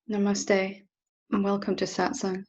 Namaste and welcome to Satsang.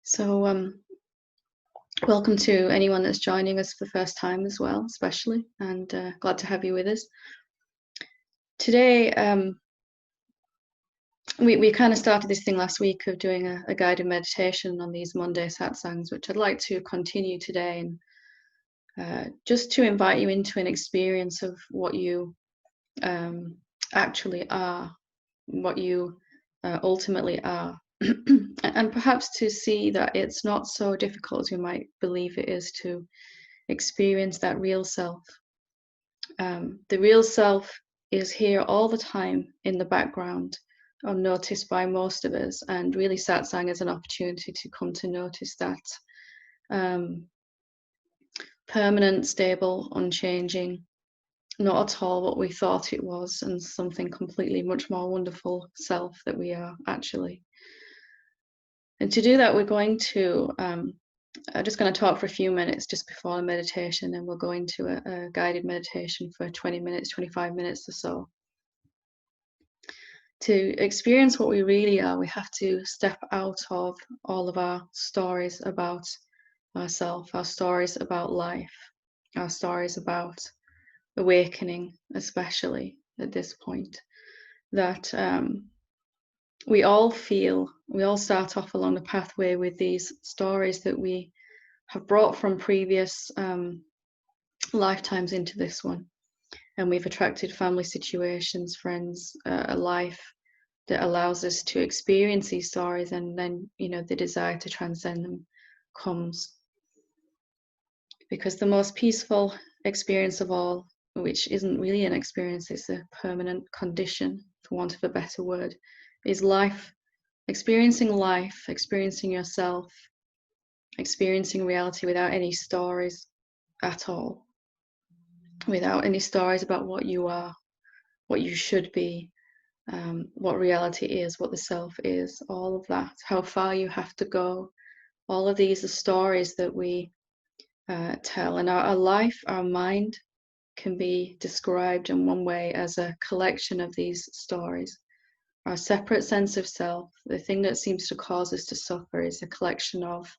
So, welcome to anyone that's joining us for the first time as well, especially, and glad to have you with us. Today, we kind of started this thing last week of doing a guided meditation on these Monday Satsangs, which I'd like to continue today, and just to invite you into an experience of what you actually are, what you ultimately are. And perhaps to see that it's not so difficult as you might believe it is to experience that real self. The real self is here all the time in the background, unnoticed by most of us, and really satsang is an opportunity to come to notice that um, permanent, stable, unchanging, not at all what we thought it was, and something completely much more wonderful self that we are actually. And to do that, we're going to, I'm just going to talk for a few minutes just before the meditation, and we'll go into a guided meditation for 20 minutes, 25 minutes or so. To experience what we really are, we have to step out of all of our stories about ourselves, our stories about life, our stories about awakening, especially at this point, that we all start off along the pathway with these stories that we have brought from previous lifetimes into this one. And we've attracted family situations, friends, a life that allows us to experience these stories, and then, the desire to transcend them comes. Because the most peaceful experience of all, which isn't really an experience, it's a permanent condition, for want of a better word, is life. Experiencing life, experiencing yourself, experiencing reality without any stories at all, without any stories about what you are, what you should be, what reality is, what the self is, all of that, how far you have to go. All of these are stories that we tell. And our life, our mind, can be described in one way as a collection of these stories. Our separate sense of self, the thing that seems to cause us to suffer, is a collection of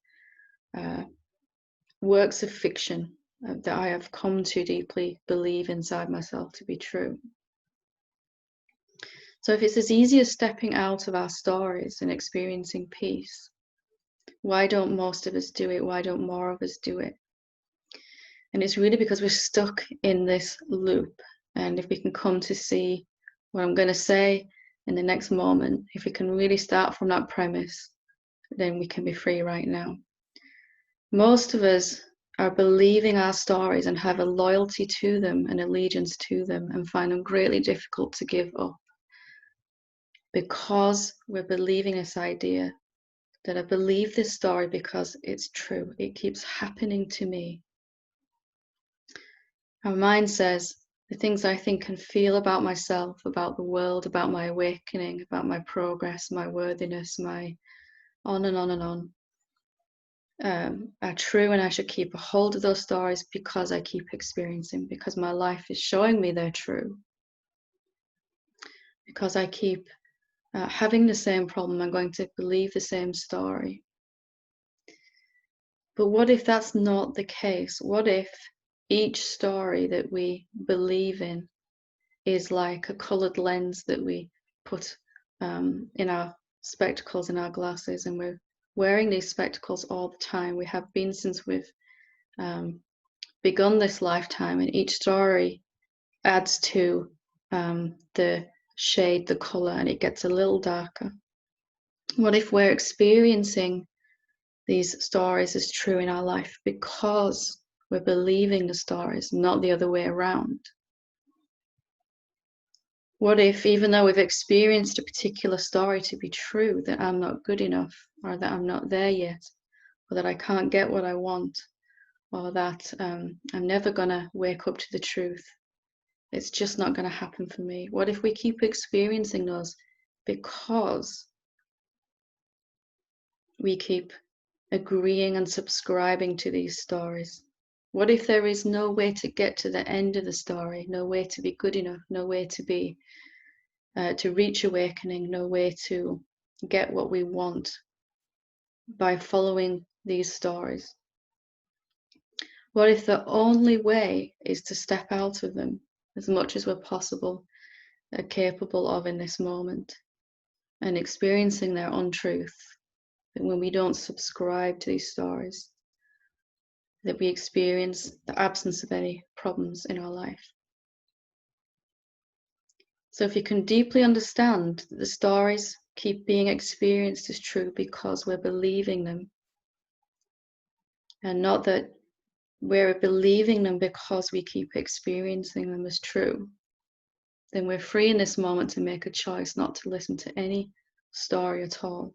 works of fiction that I have come to deeply believe inside myself to be true. So if it's as easy as stepping out of our stories and experiencing peace, why don't most of us do it? Why don't more of us do it? And it's really because we're stuck in this loop. And if we can come to see what I'm going to say in the next moment, if we can really start from that premise, then we can be free right now. Most of us are believing our stories and have a loyalty to them, an allegiance to them, and find them greatly difficult to give up, because we're believing this idea that I believe this story because it's true. It keeps happening to me. Our mind says the things I think and feel about myself, about the world, about my awakening, about my progress, my worthiness, my on and on and on, are true, and I should keep a hold of those stories because I keep experiencing, because my life is showing me they're true. Because I keep having the same problem, I'm going to believe the same story. But what if that's not the case? What if each story that we believe in is like a colored lens that we put in our spectacles, in our glasses, and we're wearing these spectacles all the time. We have been since we've begun this lifetime, and each story adds to the shade, the color, and it gets a little darker. What if we're experiencing these stories as true in our life because we're believing the stories, not the other way around? What if, even though we've experienced a particular story to be true, that I'm not good enough, or that I'm not there yet, or that I can't get what I want, or that I'm never gonna wake up to the truth, it's just not gonna happen for me? What if we keep experiencing those because we keep agreeing and subscribing to these stories? What if there is no way to get to the end of the story, no way to be good enough, no way to be to reach awakening, no way to get what we want by following these stories? What if the only way is to step out of them as much as we're capable of in this moment, and experiencing their untruth, that when we don't subscribe to these stories, that we experience the absence of any problems in our life? So if you can deeply understand that the stories keep being experienced as true because we're believing them, and not that we're believing them because we keep experiencing them as true, then we're free in this moment to make a choice not to listen to any story at all.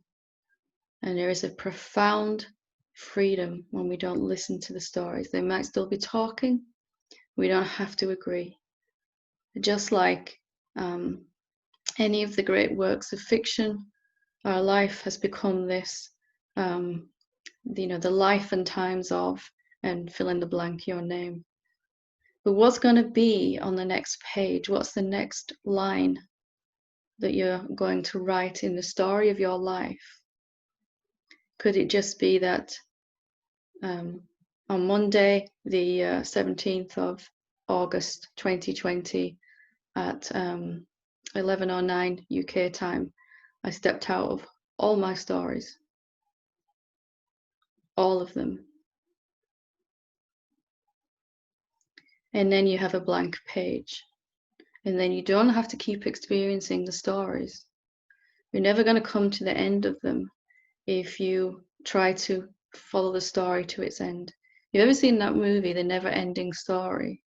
And there is a profound freedom when we don't listen to the stories. They might still be talking, we don't have to agree. Just like any of the great works of fiction, our life has become this, the life and times of, and fill in the blank your name. But what's going to be on the next page? What's the next line that you're going to write in the story of your life? Could it just be that on Monday, the 17th of August 2020 at 11:09 UK time, I stepped out of all my stories, all of them. And then you have a blank page. And then you don't have to keep experiencing the stories. You're never going to come to the end of them if you try to follow the story to its end. You've ever seen that movie, The Never Ending Story?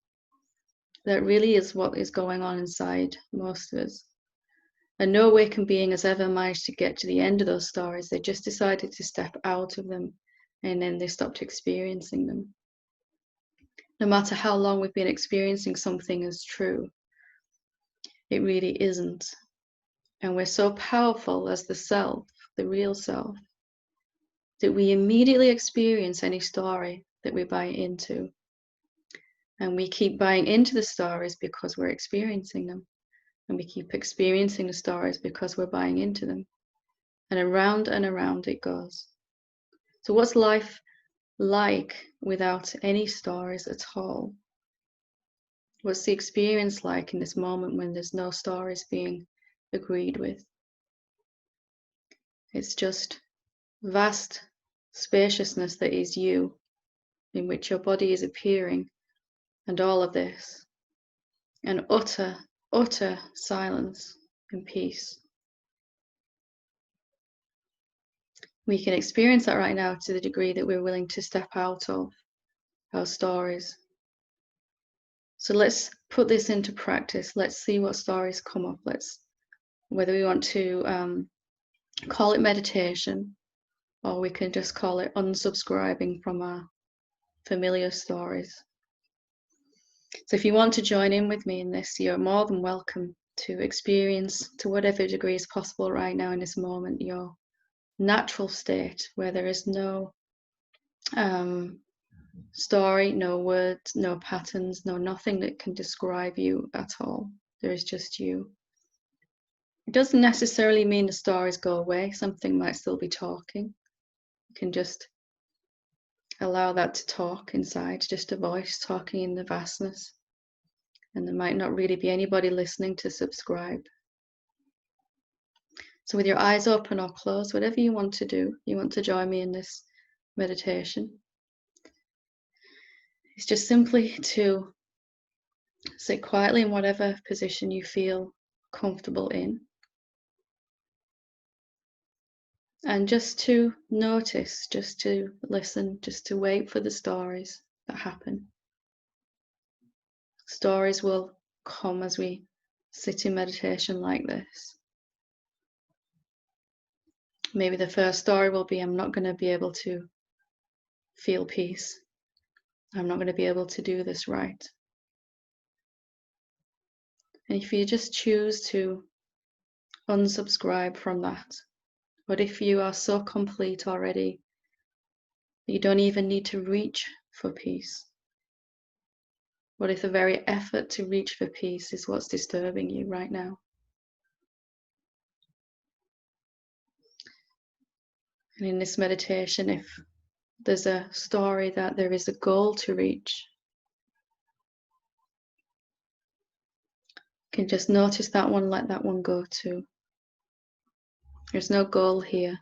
That really is what is going on inside most of us. And no awakened being has ever managed to get to the end of those stories. They just decided to step out of them, and then they stopped experiencing them. No matter how long we've been experiencing something as true, it really isn't. And we're so powerful as the self, the real self, that we immediately experience any story that we buy into. And we keep buying into the stories because we're experiencing them. And we keep experiencing the stories because we're buying into them. And around it goes. So what's life like without any stories at all? What's the experience like in this moment when there's no stories being agreed with? It's just vast spaciousness that is you, in which your body is appearing, and all of this, and utter silence and peace. We can experience that right now to the degree that we're willing to step out of our stories. So let's put this into practice. Let's see what stories come up. Whether we want to call it meditation, or we can just call it unsubscribing from our familiar stories. So if you want to join in with me in this, you're more than welcome to experience, to whatever degree is possible right now in this moment, your natural state where there is no story, no words, no patterns, nothing that can describe you at all. There is just you. It doesn't necessarily mean the stories go away. Something might still be talking. You can just allow that to talk inside, just a voice talking in the vastness. And there might not really be anybody listening to subscribe. So with your eyes open or closed, whatever you want to do, you want to join me in this meditation. is just simply to sit quietly in whatever position you feel comfortable in, and just to notice, just to listen, just to wait for the stories that happen. Stories will come as we sit in meditation like this. Maybe the first story will be, I'm not going to be able to feel peace. I'm not going to be able to do this right. And if you just choose to unsubscribe from that, but if you are so complete already, you don't even need to reach for peace. What if the very effort to reach for peace is what's disturbing you right now? And in this meditation, if there's a story that there is a goal to reach, you can just notice that one, let that one go too. There's no goal here.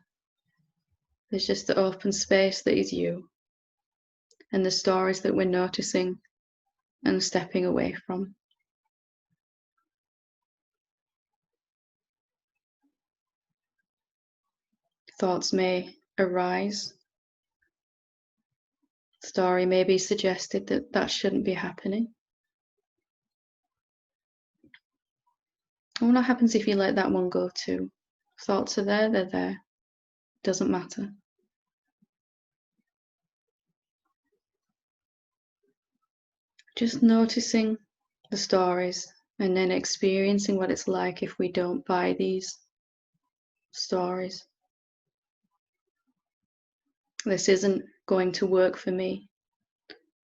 There's just the open space that is you, and the stories that we're noticing and stepping away from. Thoughts may arise. Story may be suggested that that shouldn't be happening. And what happens if you let that one go too? Thoughts are there, they're there. Doesn't matter. Just noticing the stories and then experiencing what it's like if we don't buy these stories. This isn't going to work for me.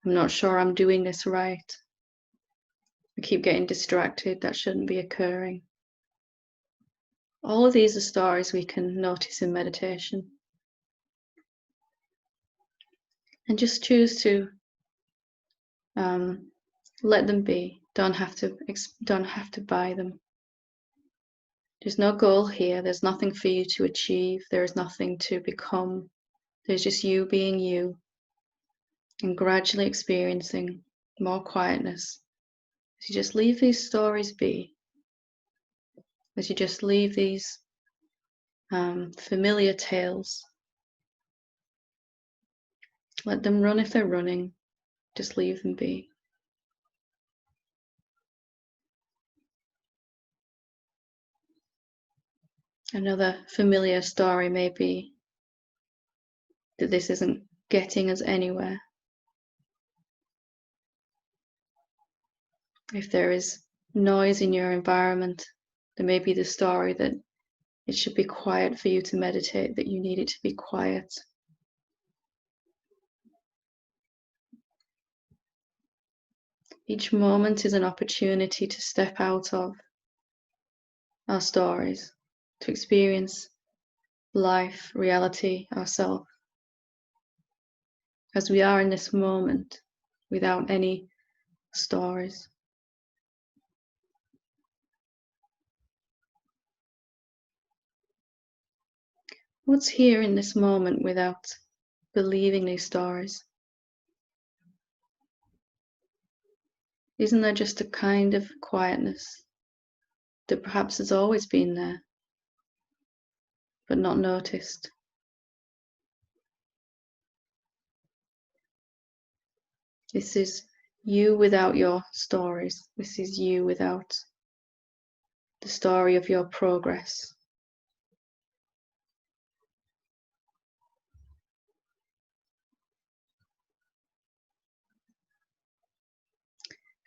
I'm not sure I'm doing this right. I keep getting distracted. That shouldn't be occurring. All of these are stories we can notice in meditation. And just choose to let them be. Don't have to buy them. There's no goal here. There's nothing for you to achieve. There is nothing to become. There's just you being you, and gradually experiencing more quietness as you just leave these stories be, as you just leave these familiar tales. Let them run if they're running. Just leave them be. Another familiar story may be that this isn't getting us anywhere. If there is noise in your environment, there may be the story that it should be quiet for you to meditate, that you need it to be quiet. Each moment is an opportunity to step out of our stories, to experience life, reality, ourselves, as we are in this moment without any stories. What's here in this moment without believing these stories? Isn't there just a kind of quietness that perhaps has always been there, but not noticed? This is you without your stories. This is you without the story of your progress.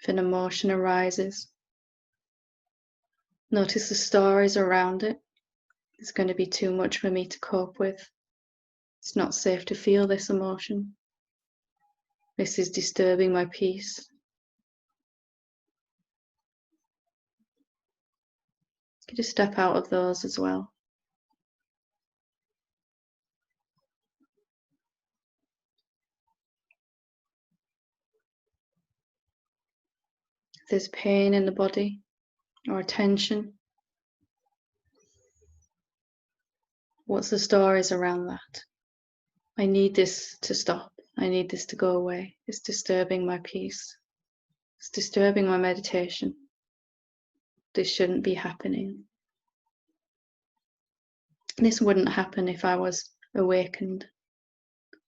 If an emotion arises, notice the stories around it. It's going to be too much for me to cope with. It's not safe to feel this emotion. This is disturbing my peace. You just step out of those as well. If there's pain in the body or tension, what's the stories around that? I need this to stop. I need this to go away. It's disturbing my peace. It's disturbing my meditation. This shouldn't be happening. This wouldn't happen if I was awakened.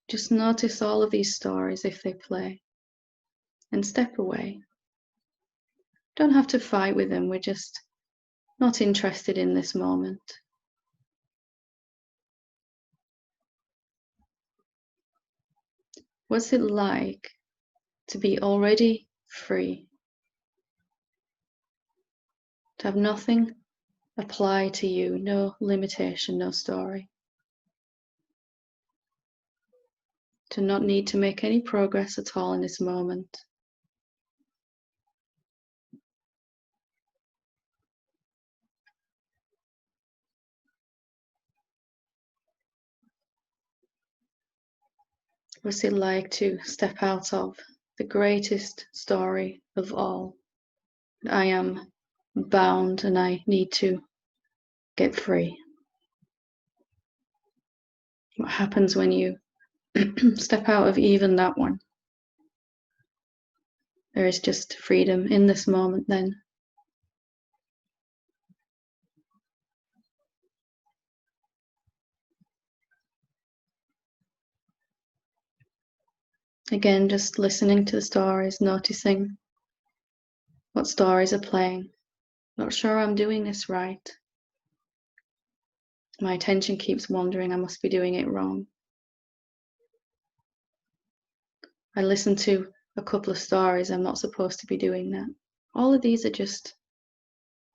Just notice all of these stories if they play and step away. Don't have to fight with them. We're just not interested in this moment. What's it like to be already free? To have nothing apply to you, no limitation, no story. To not need to make any progress at all in this moment. What's it like to step out of the greatest story of all? I am bound and I need to get free. What happens when you step out of even that one? There is just freedom in this moment then. Again, just listening to the stories, noticing what stories are playing. Not sure I'm doing this right. My attention keeps wandering, I must be doing it wrong. I listen to a couple of stories, I'm not supposed to be doing that. All of these are just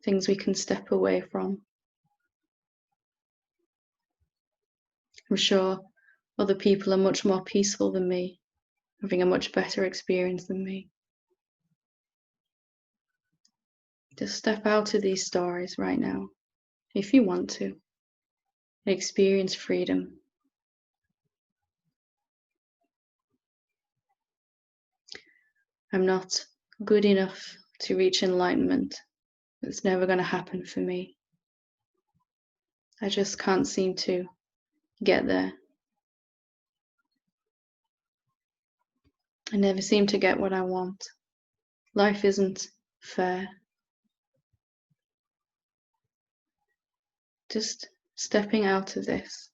things we can step away from. I'm sure other people are much more peaceful than me, having a much better experience than me. Just step out of these stories right now, if you want to. Experience freedom. I'm not good enough to reach enlightenment. It's never going to happen for me. I just can't seem to get there. I never seem to get what I want. Life isn't fair. Just stepping out of this.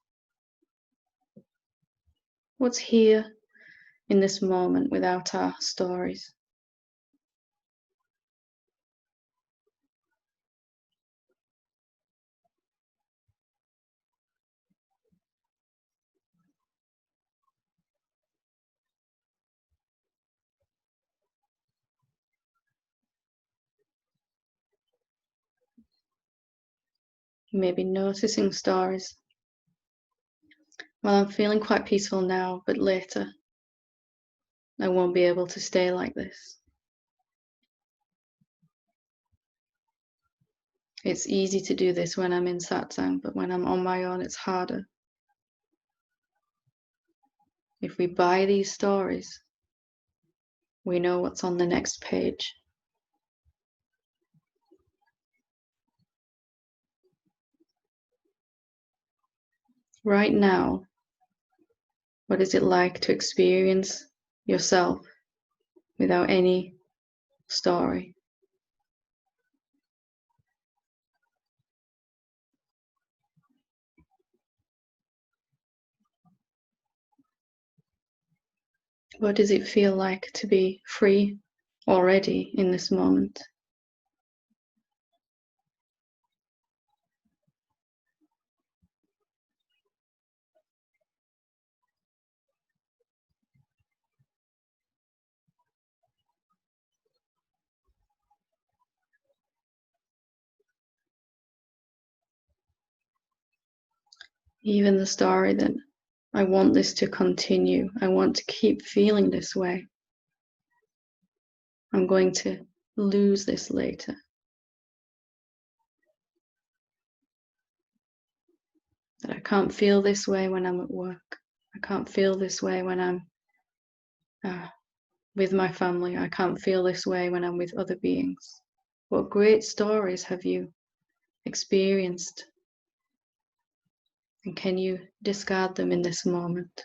What's here in this moment without our stories? Maybe noticing stories. Well, I'm feeling quite peaceful now, but later I won't be able to stay like this. It's easy to do this when I'm in Satsang, but when I'm on my own, it's harder. If we buy these stories, we know what's on the next page. Right now, what is it like to experience yourself without any story? What does it feel like to be free already in this moment? Even the story that I want this to continue, I want to keep feeling this way. I'm going to lose this later. That I can't feel this way when I'm at work. I can't feel this way when I'm with my family. I can't feel this way when I'm with other beings. What great stories have you experienced? And can you discard them in this moment?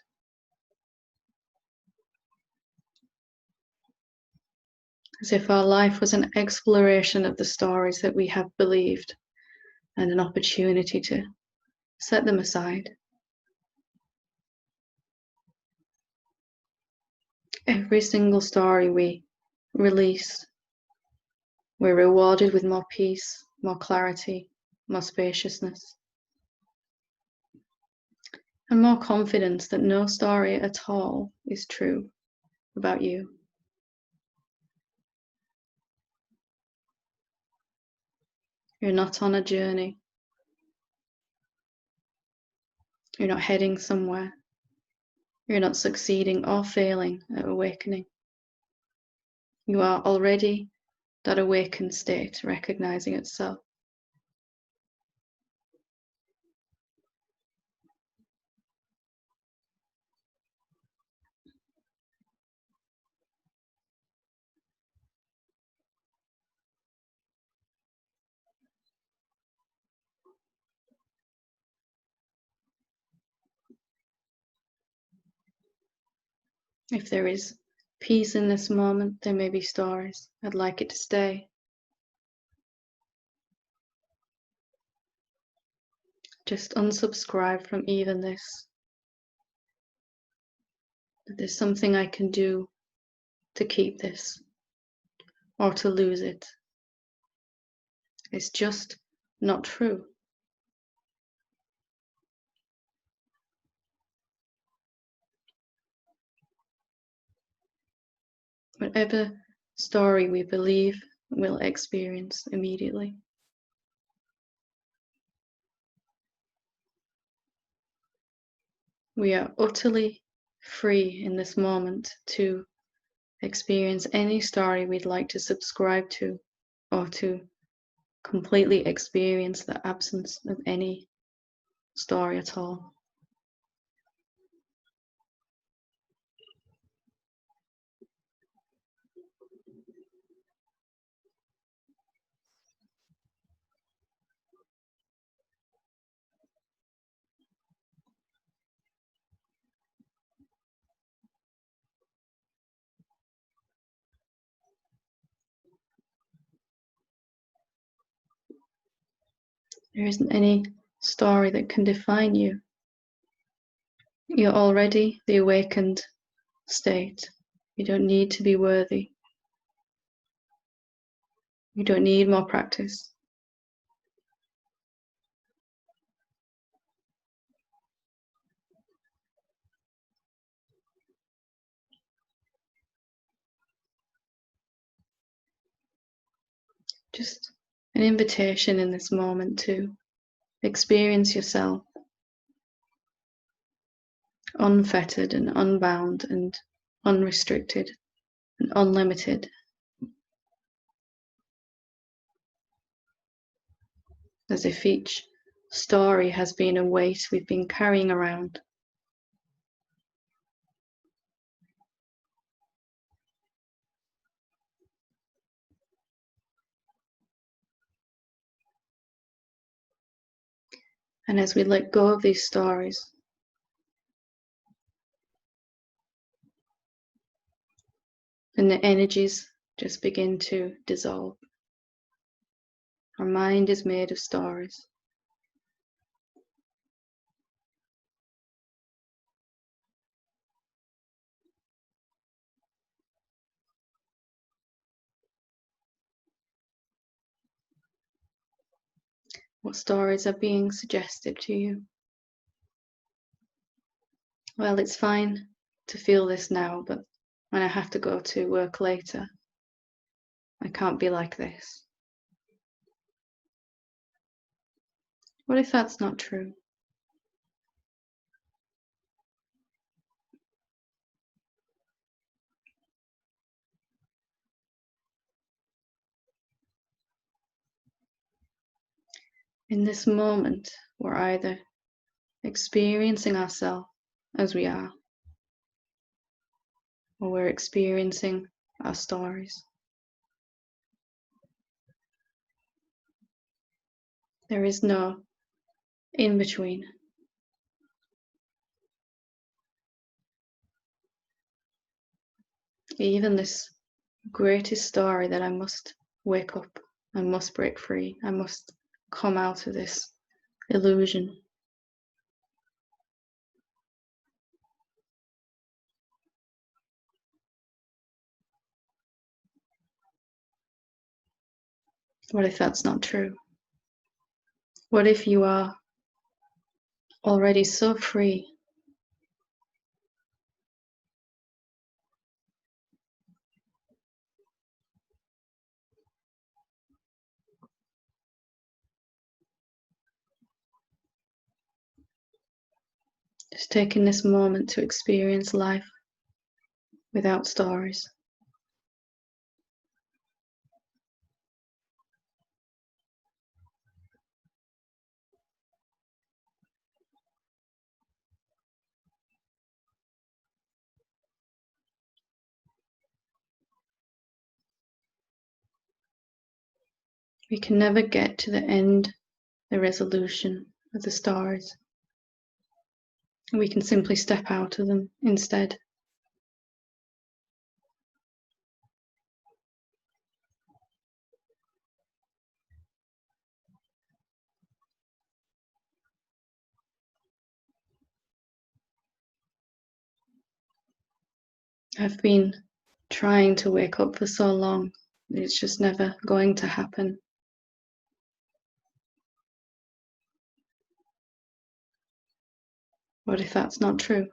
as if our life was an exploration of the stories that we have believed and an opportunity to set them aside. Every single story we release, we're rewarded with more peace, more clarity, more spaciousness, and more confidence that no story at all is true about you. You're not on a journey. You're not heading somewhere. You're not succeeding or failing at awakening. You are already that awakened state, recognizing itself. If there is peace in this moment, there may be stories. I'd like it to stay. Just unsubscribe from even this. There's something I can do to keep this or to lose it. It's just not true. Whatever story we believe, we'll experience immediately. We are utterly free in this moment to experience any story we'd like to subscribe to, or to completely experience the absence of any story at all. There isn't any story that can define you. You're already the awakened state. You don't need to be worthy. You don't need more practice. Just an invitation in this moment to experience yourself unfettered and unbound and unrestricted and unlimited, as if each story has been a weight we've been carrying around. And as we let go of these stories, then the energies just begin to dissolve. Our mind is made of stories. What stories are being suggested to you? Well, it's fine to feel this now, but when I have to go to work later, I can't be like this. What if that's not true? In this moment, we're either experiencing ourselves as we are, or we're experiencing our stories. There is no in between. Even this greatest story that I must wake up, I must break free, I must come out of this illusion. What if that's not true? What if you are already so free? Just taking this moment to experience life without stories. We can never get to the end, the resolution of the stories. We can simply step out of them instead. I've been trying to wake up for so long, it's just never going to happen. What if that's not true?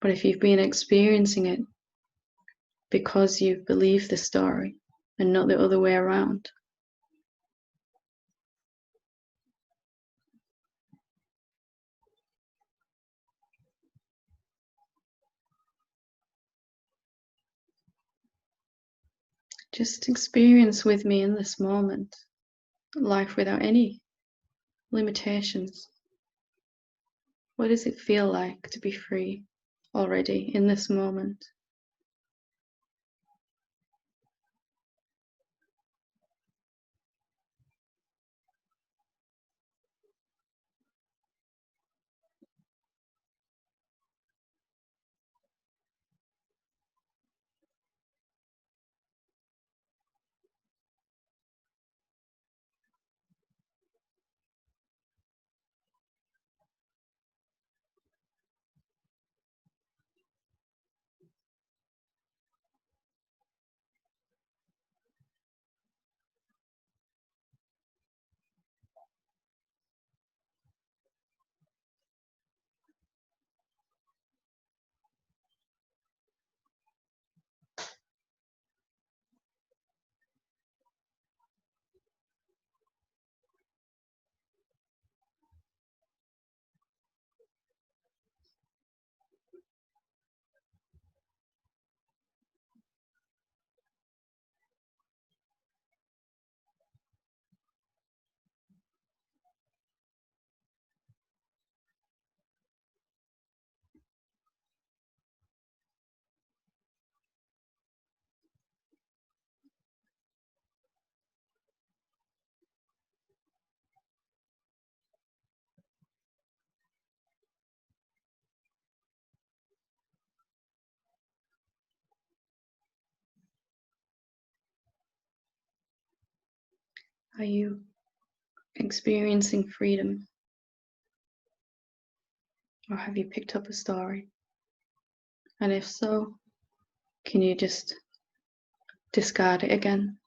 But if you've been experiencing it because you've believed the story and not the other way around? Just experience with me in this moment, life without any limitations. What does it feel like to be free already in this moment? Are you experiencing freedom? Or have you picked up a story? And if so, can you just discard it again?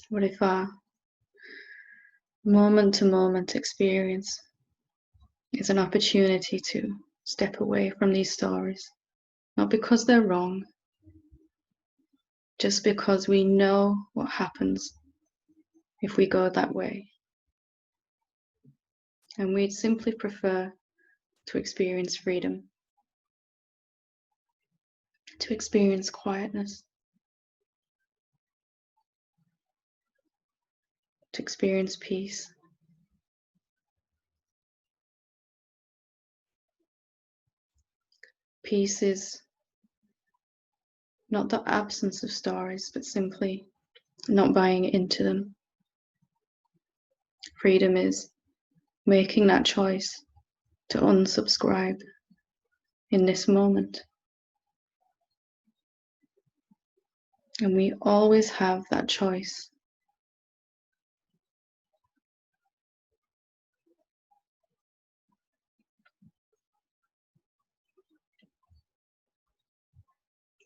What if our moment to moment experience is an opportunity to step away from these stories? Not because they're wrong, just because we know what happens if we go that way. And we'd simply prefer to experience freedom, to experience quietness, to experience peace. Peace is not the absence of stories, but simply not buying into them, Freedom is making that choice to unsubscribe in this moment. And we always have that choice.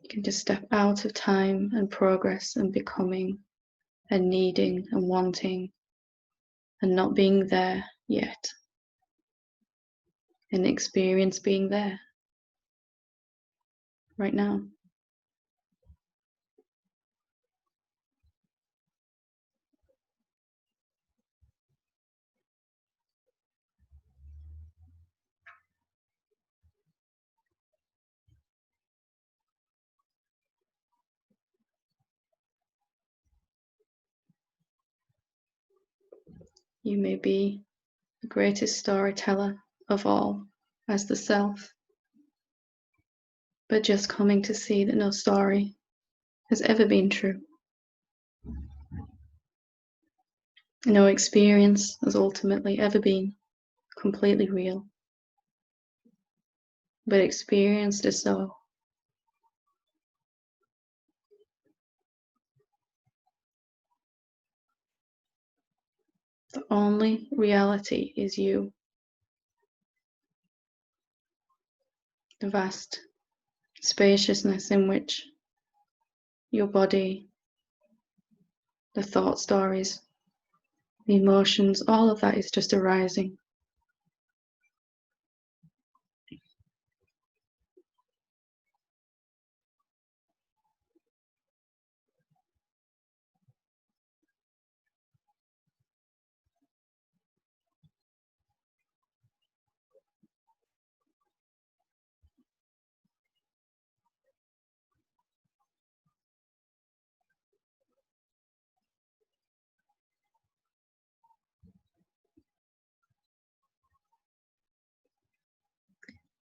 You can just step out of time and progress and becoming and needing and wanting and not being there yet. And experience being there right now. You may be the greatest storyteller of all as the self, but just coming to see that no story has ever been true. No experience has ultimately ever been completely real, but experienced as though. The only reality is you. The vast spaciousness in which your body, the thought stories, the emotions, all of that is just arising.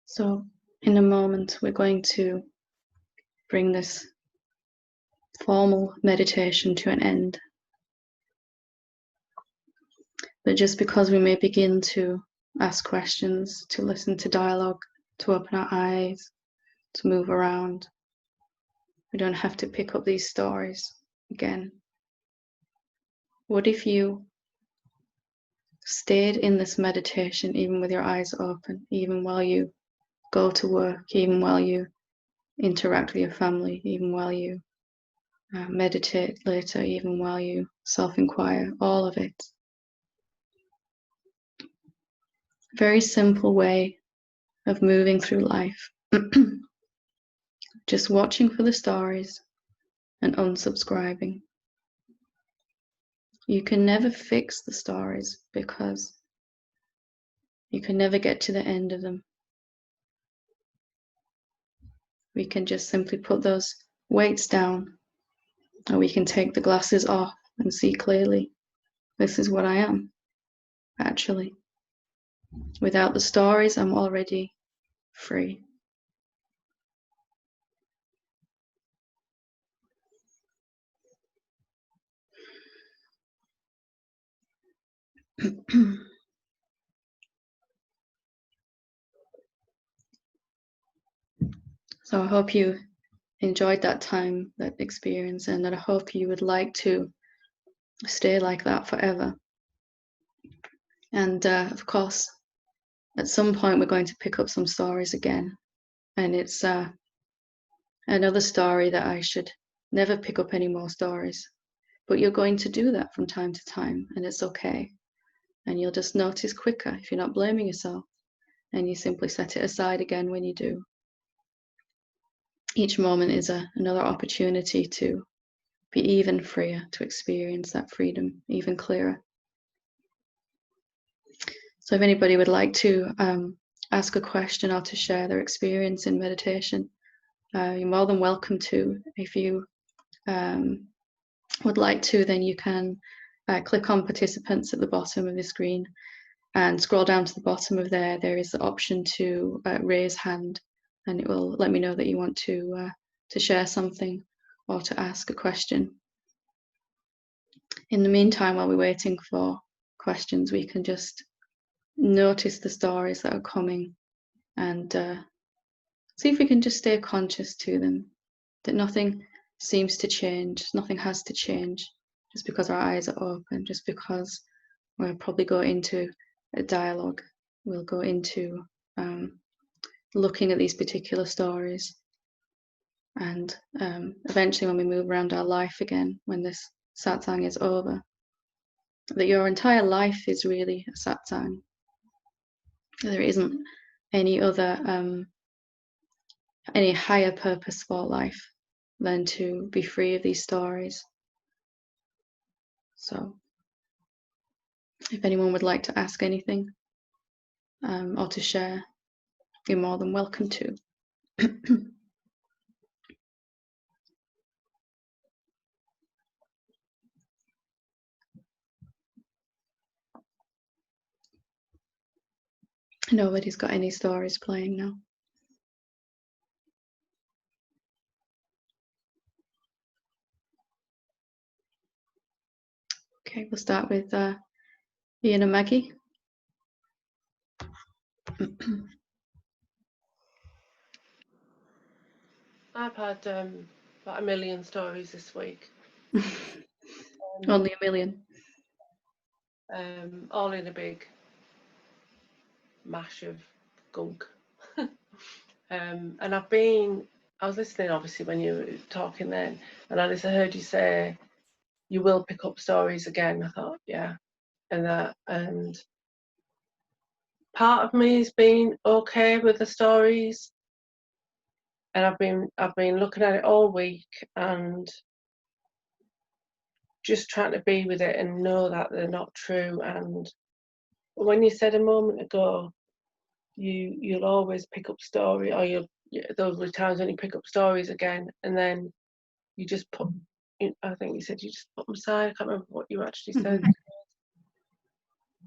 So in a moment, we're going to bring this formal meditation to an end. But just because we may begin to ask questions, to listen to dialogue, to open our eyes, to move around, we don't have to pick up these stories again. What if you stayed in this meditation even with your eyes open, even while you go to work, even while you interact with your family, even while you meditate later, even while you self-inquire, all of it. Very simple way of moving through life. Just watching for the stories and unsubscribing. You can never fix the stories because you can never get to the end of them. We can just simply put those weights down, or we can take the glasses off and see clearly. This is what I am, actually. Without the stories, I'm already free. So I hope you enjoyed that time, that experience, and that I hope you would like to stay like that forever. And of course, at some point we're going to pick up some stories again. And it's another story that I should never pick up any more stories. But you're going to do that from time to time, and it's okay. And you'll just notice quicker if you're not blaming yourself, and you simply set it aside again when you do. Each moment is another opportunity to be even freer, to experience that freedom even clearer. So if anybody would like to ask a question or to share their experience in meditation, you're more than welcome to. If you would like to, then you can click on participants at the bottom of the screen and scroll down to the bottom of there. There is the option to raise hand, and it will let me know that you want to share something or to ask a question. In the meantime, while we're waiting for questions, we can just notice the stories that are coming and see if we can just stay conscious to them, that nothing seems to change, nothing has to change just because our eyes are open, just because we'll probably go into a dialogue, we'll go into looking at these particular stories. And eventually when we move around our life again, when this satsang is over, that your entire life is really a satsang. There isn't any other any higher purpose for life than to be free of these stories. So if anyone would like to ask anything or to share, you're more than welcome to. Nobody's got any stories playing now. Okay, we'll start with Ian and Maggie. I've had about 1 million stories this week. Only 1 million. All in a big mash of gunk. And I was listening obviously when you were talking then, and I heard you say you will pick up stories again. I thought, yeah, and part of me has been okay with the stories, and I've been looking at it all week and just trying to be with it and know that they're not true. And when you said a moment ago, you'll always pick up story, or there'll be times when you pick up stories again, and then you just put. I think you said you just put them aside. I can't remember what you actually said.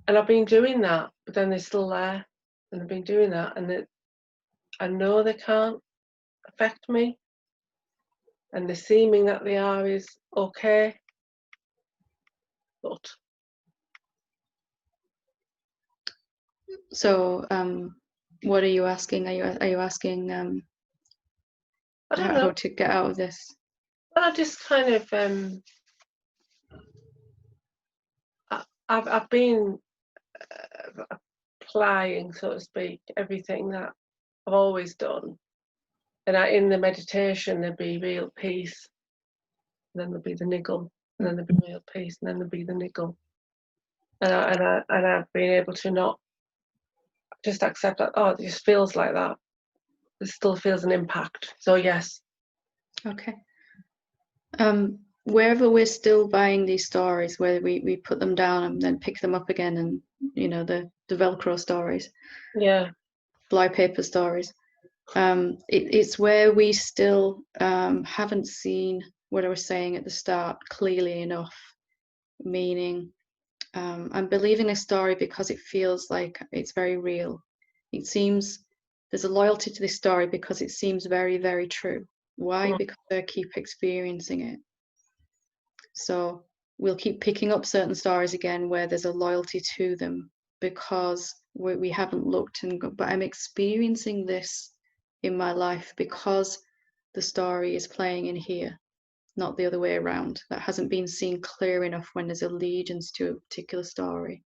And I've been doing that, but then they're still there, and I've been doing that, and I know they can't affect me, and the seeming that they are is okay, but. So, what are you asking? Are you asking I don't know. How to get out of this? Well, I just kind of I've been applying, so to speak, everything that I've always done, and in the meditation there'd be real peace, and then there'd be the niggle, and then there'd be real peace, and then there'd be the niggle, and I've been able to not just accept that. Oh, it just feels like that. It still feels an impact. So yes. Okay. Wherever we're still buying these stories, where we put them down and then pick them up again, and the Velcro stories, Yeah, flypaper stories, it's where we still haven't seen what I was saying at the start clearly enough, meaning I'm believing a story because it feels like it's very real. It seems there's a loyalty to this story because it seems very, very true. Why? Because I keep experiencing it. So we'll keep picking up certain stories again where there's a loyalty to them because we haven't looked but I'm experiencing this in my life because the story is playing in here, not the other way around. That hasn't been seen clear enough when there's allegiance to a particular story.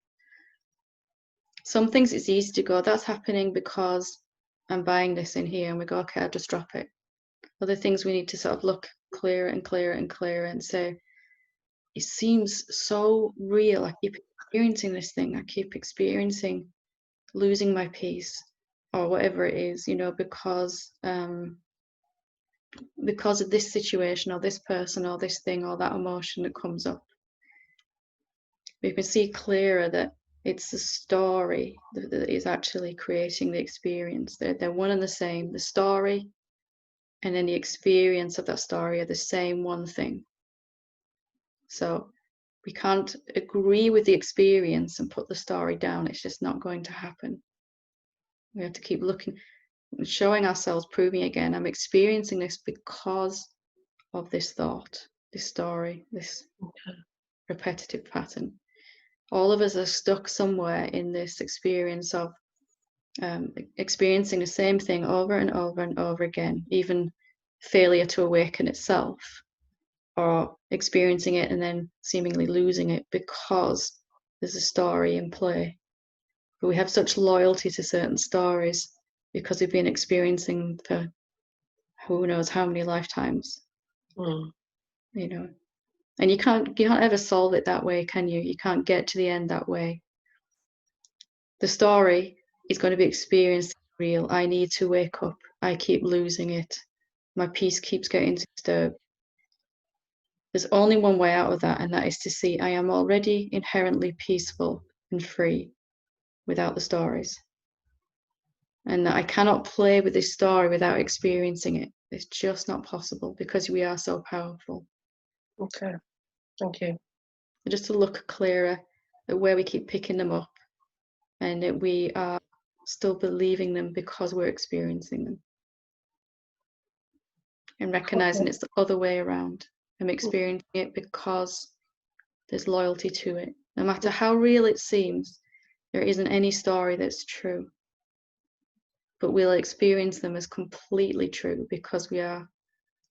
Some things it's easy to go, that's happening because I'm buying this in here, and we go, okay, I'll just drop it. Other things we need to sort of look clearer and clearer and clearer and say, it seems so real. I keep experiencing this thing. I keep experiencing losing my peace or whatever it is, because of this situation or this person or this thing or that emotion that comes up. We can see clearer that it's the story that is actually creating the experience. They're one and the same. The story and then the experience of that story are the same one thing. So we can't agree with the experience and put the story down. It's just not going to happen. We have to keep looking, showing ourselves, proving again, I'm experiencing this because of this thought, this story, this repetitive pattern. All of us are stuck somewhere in this experience of experiencing the same thing over and over and over again, even failure to awaken itself, or experiencing it and then seemingly losing it because there's a story in play. But we have such loyalty to certain stories because we've been experiencing for who knows how many lifetimes, Mm. you know. And you can't ever solve it that way, can you? You can't get to the end that way. The story is going to be experienced real. I need to wake up. I keep losing it. My peace keeps getting disturbed. There's only one way out of that, and that is to see I am already inherently peaceful and free without the stories. And that I cannot play with this story without experiencing it. It's just not possible because we are so powerful. Okay, thank you. Just to look clearer at where we keep picking them up and that we are still believing them because we're experiencing them. And recognizing Okay. it's the other way around. I'm experiencing it because there's loyalty to it. No matter how real it seems, there isn't any story that's true. But we'll experience them as completely true because we are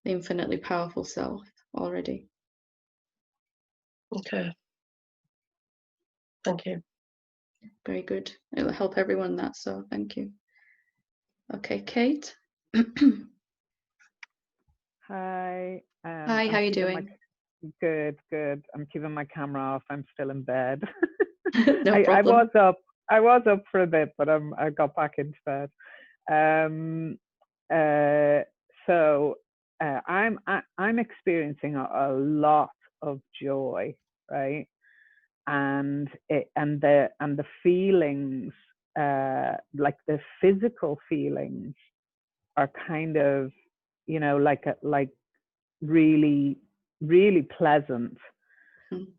the infinitely powerful self already. Okay, thank you. Very good. It'll help everyone that, so thank you. Okay, Kate. Hi. Hi, how I'm you keeping doing? Good, good. I'm keeping my camera off. I'm still in bed. No I was problem. up. I was up for a bit, but I got back into bed. Um, so I'm experiencing a lot of joy, right? And the feelings, like the physical feelings, are kind of, like really, really pleasant.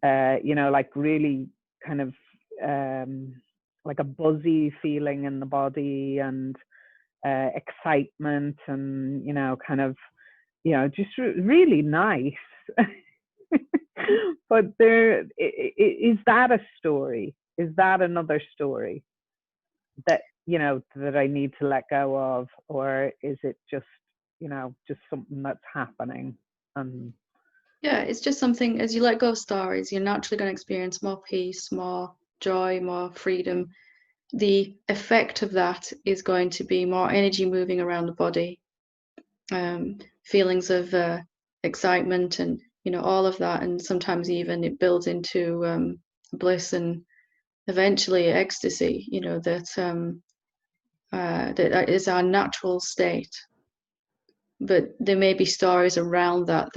Like really kind of like a buzzy feeling in the body, and excitement, and kind of, just really nice. But is that a story? Is that another story that that I need to let go of, or is it just just something that's happening? And Yeah, it's just something, as you let go of stories, you're naturally going to experience more peace, more joy, more freedom. The effect of that is going to be more energy moving around the body, feelings of excitement, and all of that, and sometimes even it builds into bliss and eventually ecstasy. That is our natural state. But there may be stories around that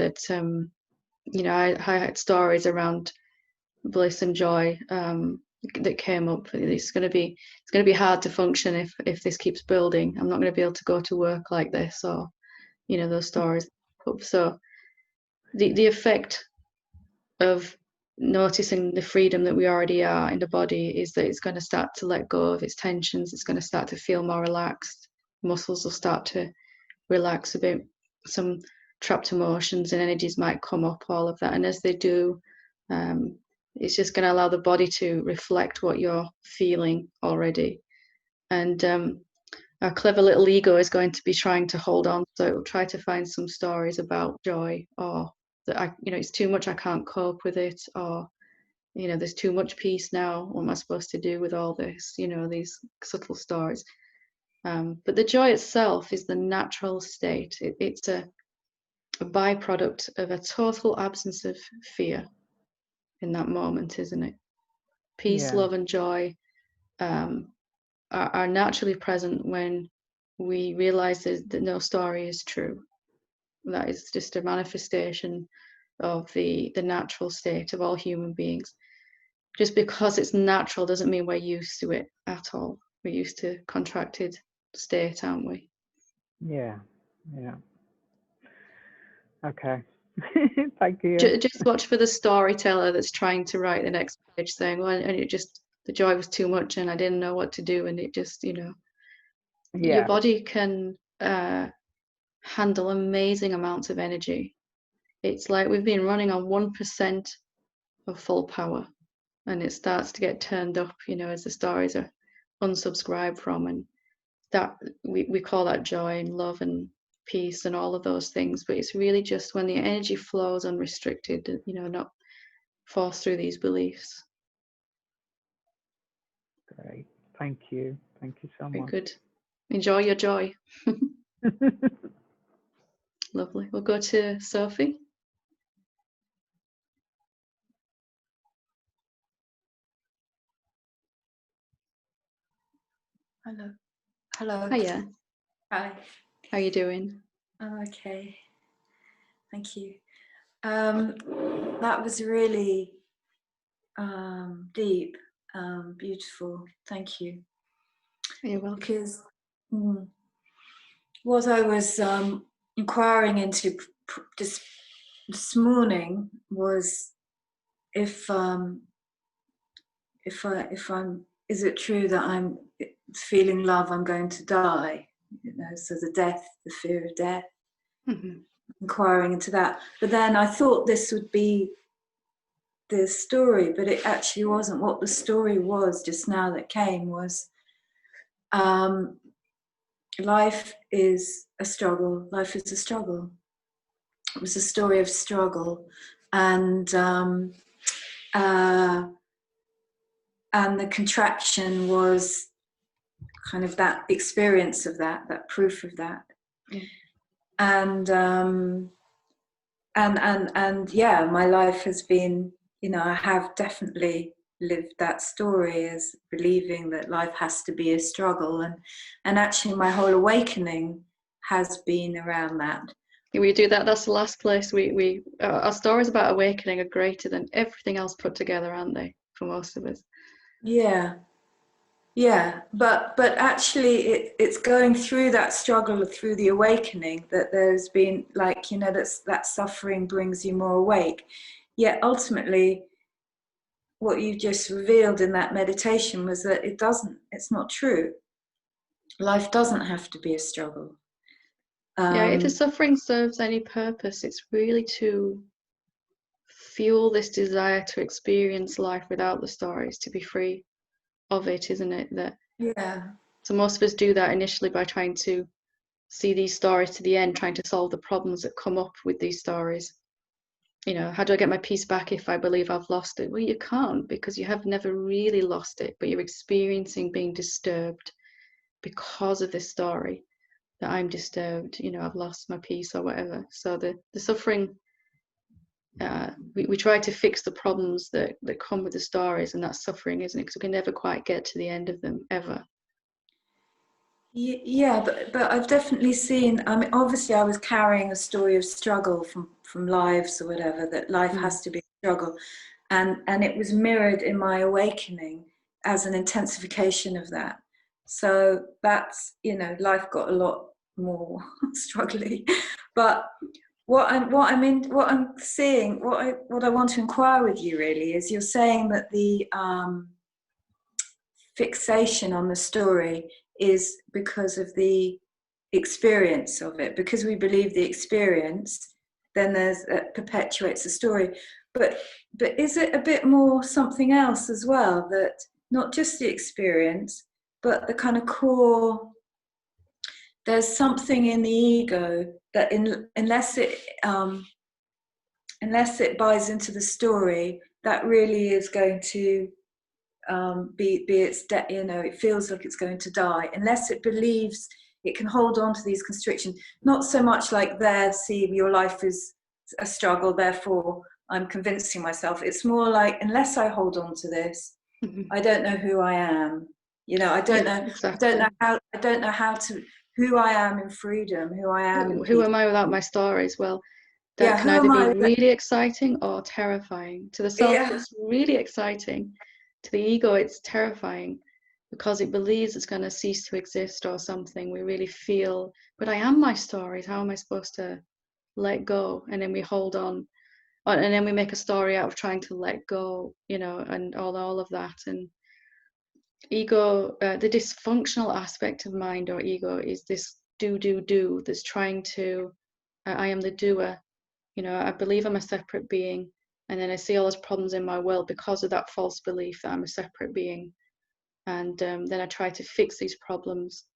I had stories around bliss and joy that came up. It's going to be hard to function if this keeps building. I'm not going to be able to go to work like this, or those stories. So the effect of noticing the freedom that we already are in the body is that it's going to start to let go of its tensions. It's going to start to feel more relaxed. Muscles will start to relax a bit. Some trapped emotions and energies might come up, all of that. And as they do, it's just going to allow the body to reflect what you're feeling already. And our clever little ego is going to be trying to hold on. So it will try to find some stories about joy, or that it's too much, I can't cope with it, or there's too much peace now. What am I supposed to do with all this? These subtle stories. But the joy itself is the natural state. It's a byproduct of a total absence of fear in that moment, isn't it? Peace, yeah, love, and joy are naturally present when we realize that no story is true. That is just a manifestation of the natural state of all human beings. Just because it's natural doesn't mean we're used to it at all. We're used to contracted state, aren't we? yeah, yeah. Okay. Thank you. Just watch for the storyteller that's trying to write the next page saying, well, and it just, the joy was too much and I didn't know what to do. And it just, your Yeah, body can handle amazing amounts of energy. It's like we've been running on 1% of full power. and it starts to get turned up, you know, as the stories are unsubscribed from, and that we call that joy and love and peace and all of those things. But it's really just when the energy flows unrestricted, you know, not forced through these beliefs. Great. Thank you. Thank you so Very much. good. Enjoy your joy. Lovely. We'll go to Sophie. Hello. Hello. Hiya. Hi. How you doing? I'm okay. Thank you. That was really deep, beautiful. Thank you. You're welcome. Because what I was inquiring into this morning was if I'm, is it true that I'm feeling love, I'm going to die? You know, so the death, the fear of death. Mm-hmm. Inquiring into that, but then I thought this would be the story, but it actually wasn't. What the story was just now that came was life is a struggle. Life is a struggle. It was a story of struggle, and the contraction was kind of that experience of that proof of that. Yeah. And yeah, my life has been, you know, I have definitely lived that story as believing that life has to be a struggle, and actually my whole awakening has been around that. We do that. That's the last place we our stories about awakening are greater than everything else put together, aren't they? For most of us. Yeah, but actually it's going through that struggle, through the awakening, that there's been, like, you know, that suffering brings you more awake. Yet ultimately what you just revealed in that meditation was that it's not true. Life doesn't have to be a struggle. Yeah, if the suffering serves any purpose, it's really to fuel this desire to experience life without the stories, to be free of it, isn't it? That yeah. So most of us do that initially by trying to see these stories to the end, trying to solve the problems that come up with these stories. You know, how do I get my peace back if I believe I've lost it? Well, you can't, because you have never really lost it, but you're experiencing being disturbed because of this story, that I'm disturbed, you know, I've lost my peace or whatever. So the suffering, we try to fix the problems that come with the stories, and that's suffering, isn't it? Because we can never quite get to the end of them, ever. Yeah, but I've definitely seen, I mean, obviously I was carrying a story of struggle from lives or whatever, that life has to be a struggle. And it was mirrored in my awakening as an intensification of that. So that's, you know, life got a lot more struggly. But what I'm seeing, what I want to inquire with you really is, you're saying that the fixation on the story is because of the experience of it, because we believe the experience, then that perpetuates the story. But is it a bit more something else as well, that not just the experience, but the kind of core, there's something in the ego that unless it buys into the story, that really is going to be its you know, it feels like it's going to die, unless it believes it can hold on to these constrictions. Not so much like, there, see, your life is a struggle, therefore I'm convincing myself. It's more like, unless I hold on to this, I don't know who I am. You know, I don't know. Exactly. I don't know how to, who I am in freedom, who I am in peace. Who am I without my stories? Well, that Yeah, can who either am be I? really exciting or terrifying. To the self, Yeah. it's really exciting. To the ego, it's terrifying, because it believes it's going to cease to exist or something. We really feel, but I am my stories. How am I supposed to let go? And then we hold on, and then we make a story out of trying to let go, you know, and all of that. And ego, the dysfunctional aspect of mind or ego is this do that's trying to, I am the doer. You know, I believe I'm a separate being, And then I see all those problems in my world because of that false belief that I'm a separate being. And then I try to fix these problems,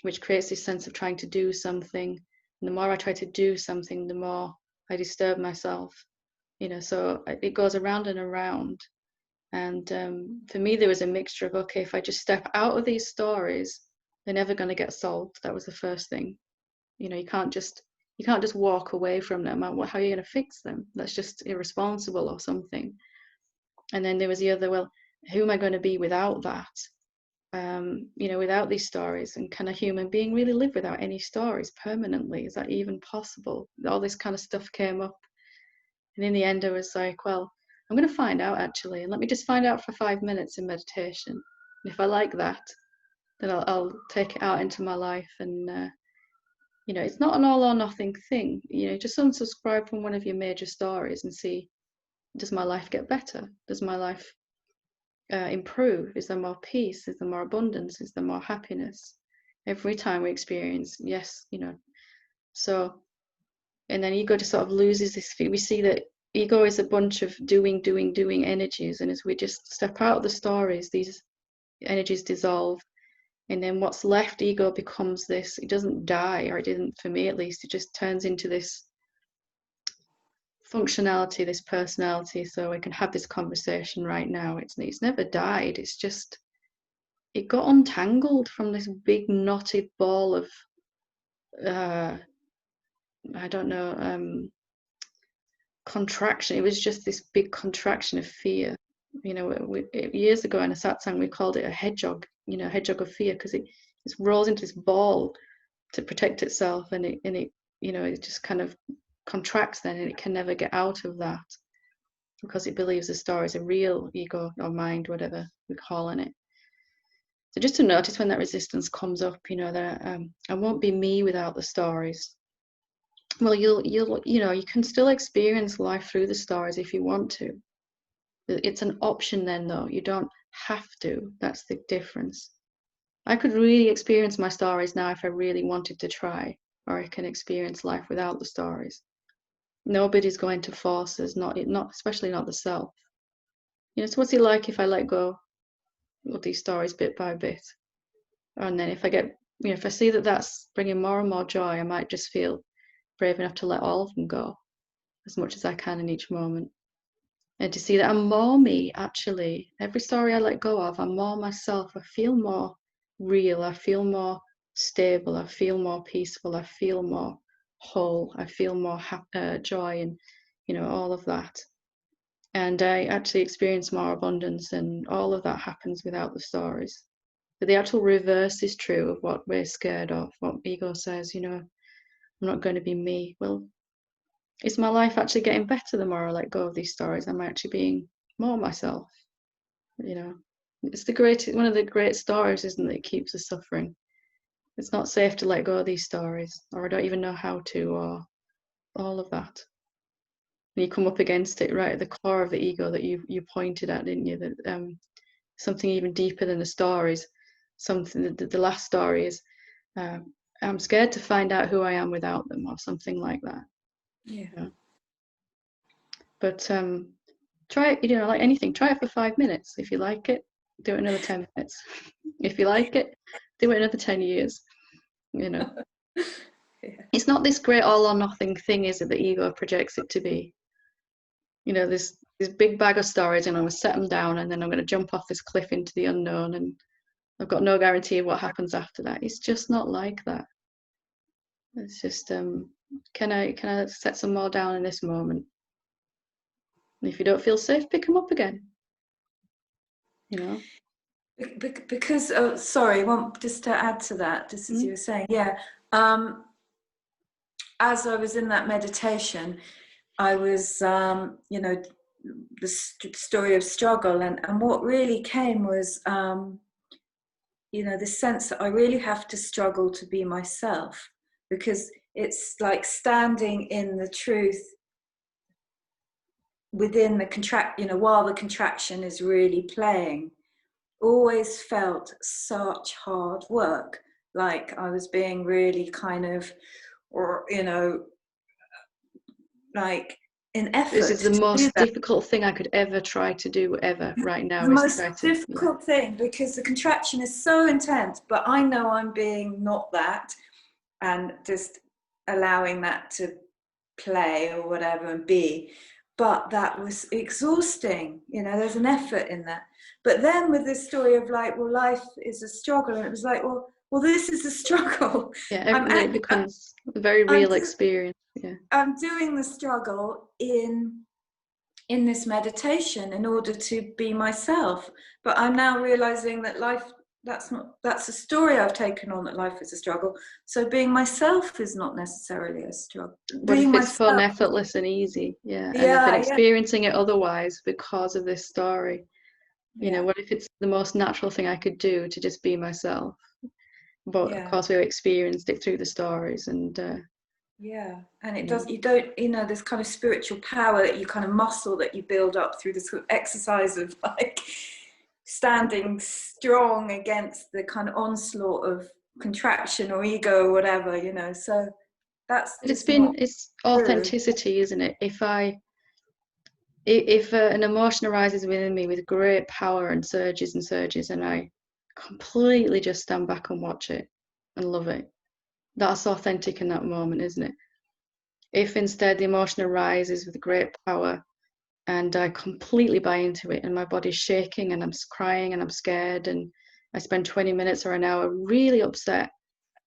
which creates this sense of trying to do something. And the more I try to do something, the more I disturb myself. So it goes around and around. And for me, there was a mixture of, okay, if I just step out of these stories, they're never going to get solved. That was the first thing. You can't just walk away from them. How are you going to fix them? That's just irresponsible or something. And then there was the other, well, who am I going to be without that? Without these stories? And can a human being really live without any stories permanently? Is that even possible? All this kind of stuff came up. And in the end, I was like, well, I'm going to find out actually. And let me just find out for 5 minutes in meditation. And if I like that, then I'll take it out into my life. And, it's not an all or nothing thing. Just unsubscribe from one of your major stories and see, does my life get better? Does my life improve? Is there more peace? Is there more abundance? Is there more happiness? Every time we experience, yes, So, and then ego just sort of loses this. We see that ego is a bunch of doing energies, and as we just step out of the stories, these energies dissolve, and then what's left, ego becomes this. It doesn't die, or it didn't for me at least. It just turns into this functionality, this personality, so we can have this conversation right now. It's never died. It's just, it got untangled from this big knotted ball of I don't know, contraction. It was just this big contraction of fear. Years ago in a satsang, we called it a hedgehog, hedgehog of fear, because it rolls into this ball to protect itself, and it just kind of contracts then, and it can never get out of that because it believes the story is a real ego or mind, whatever we're calling it. So just to notice when that resistance comes up, that I won't be me without the stories. Well, you can still experience life through the stories if you want to. It's an option then, though. You don't have to. That's the difference. I could really experience my stories now if I really wanted to try, or I can experience life without the stories. Nobody's going to force us, not especially not the self. So what's it like if I let go of these stories bit by bit? And then if I get, if I see that that's bringing more and more joy, I might just feel brave enough to let all of them go as much as I can in each moment. And to see that I'm more me, actually. Every story I let go of, I'm more myself. I feel more real. I feel more stable. I feel more peaceful. I feel more whole. I feel more joy and, all of that. And I actually experience more abundance, and all of that happens without the stories. But the actual reverse is true of what we're scared of, what ego says, I'm not going to be me. Well, is my life actually getting better the more I let go of these stories? Am I actually being more myself? It's one of the great stories, isn't it? It keeps us suffering. It's not safe to let go of these stories, or I don't even know how to, or all of that. And you come up against it right at the core of the ego that you pointed at, didn't you? That something even deeper than the stories. Something the last story is, I'm scared to find out who I am without them, or something like that. Yeah. But try it, like anything, try it for 5 minutes. If you like it, do it another 10 minutes. If you like it, do it another 10 years. Yeah. It's not this great all or nothing thing, is it, the ego projects it to be. This big bag of stories, and I'm going to set them down, and then I'm going to jump off this cliff into the unknown, and I've got no guarantee of what happens after that. It's just not like that. It's just, can I set some more down in this moment? And if you don't feel safe, pick them up again. Because sorry, just to add to that, just as you were saying, as I was in that meditation, I was the story of struggle, and what really came was the sense that I really have to struggle to be myself, because it's like standing in the truth within the while the contraction is really playing. Always felt such hard work, like I was being really kind of, like effort This is the to do most that. difficult thing I could ever try to do ever right now, The is most try to, difficult thing, because the contraction is so intense, but I know I'm being not that, and just allowing that to play or whatever and be. But that was exhausting, you know, there's an effort in that. But then with this story of like, well, life is a struggle, and it was like, well, this is a struggle. yeah, it becomes a very real experience. Yeah, I'm doing the struggle in this meditation in order to be myself. But I'm now realizing that life, that's a story I've taken on, that life is a struggle. So being myself is not necessarily a struggle. what Being if it's fun, myself, effortless and easy? Yeah, and I've been yeah, experiencing it otherwise because of this story. You yeah, know, what if it's the most natural thing I could do to just be myself? But of yeah, course, we experienced it through the stories, and yeah. And it you know, does, you don't, you know, this kind of spiritual power that you kind of muscle that you build up through this sort of exercise of like standing strong against the kind of onslaught of contraction or ego or whatever, you know. So that's but just not it's true. authenticity, isn't it? If an emotion arises within me with great power and surges, and I completely just stand back and watch it and love it, that's authentic in that moment, isn't it? If instead the emotion arises with great power and I completely buy into it and my body's shaking and I'm crying and I'm scared and I spend 20 minutes or an hour really upset,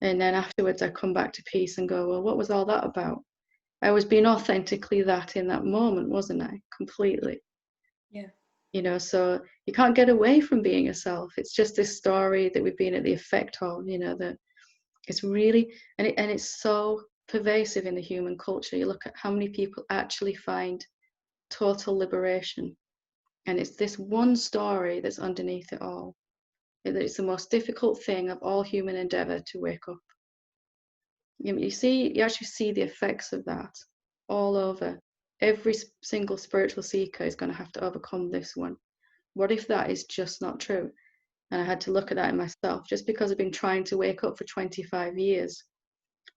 and then afterwards I come back to peace and go, well, what was all that about? I was being authentically that in that moment, wasn't I? Completely. Yeah. You know, so you can't get away from being yourself. It's just this story that we've been at the effect of, you know, that it's really, and it's so pervasive in the human culture. You look at how many people actually find total liberation, and it's this one story that's underneath it all. It's the most difficult thing of all human endeavor to wake up. You actually see the effects of that all over. Every single spiritual seeker is going to have to overcome this one. What if that is just not true? And I had to look at that in myself. Just because I've been trying to wake up for 25 years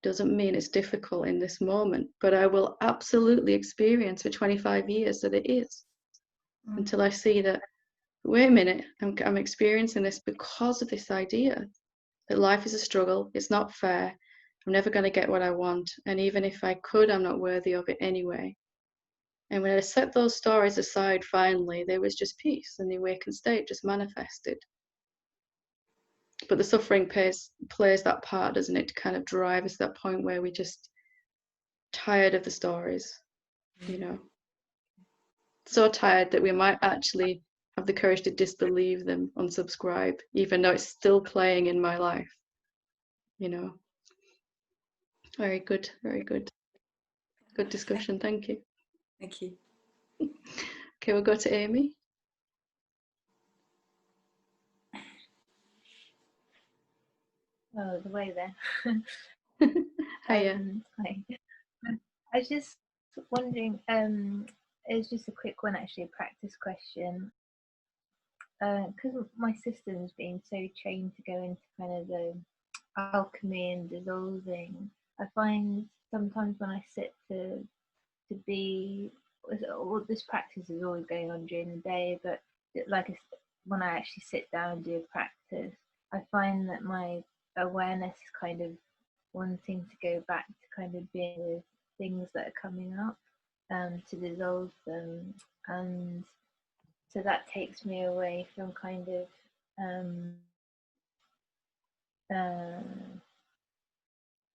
doesn't mean it's difficult in this moment, but I will absolutely experience for 25 years that it is, until I see that, wait a minute, I'm experiencing this because of this idea that life is a struggle, it's not fair, I'm never going to get what I want, and even if I could, I'm not worthy of it anyway. And when I set those stories aside, finally, there was just peace, and the awakened state just manifested. But the suffering plays that part, doesn't it, to kind of drive us to that point where we're just tired of the stories, you know, so tired that we might actually have the courage to disbelieve them, unsubscribe, even though it's still playing in my life, you know. Very good, very good. Good discussion, thank you. Thank you. Okay, we'll go to Amy. Oh, the way there. Hiya. Hi. I was just wondering, it's just a quick one actually, a practice question. Because my system's been so trained to go into kind of the alchemy and dissolving, I find sometimes when I sit to be, all this practice is always going on during the day, but like when I actually sit down and do a practice, I find that my awareness is kind of wanting to go back to kind of being with things that are coming up, to dissolve them, and so that takes me away from kind of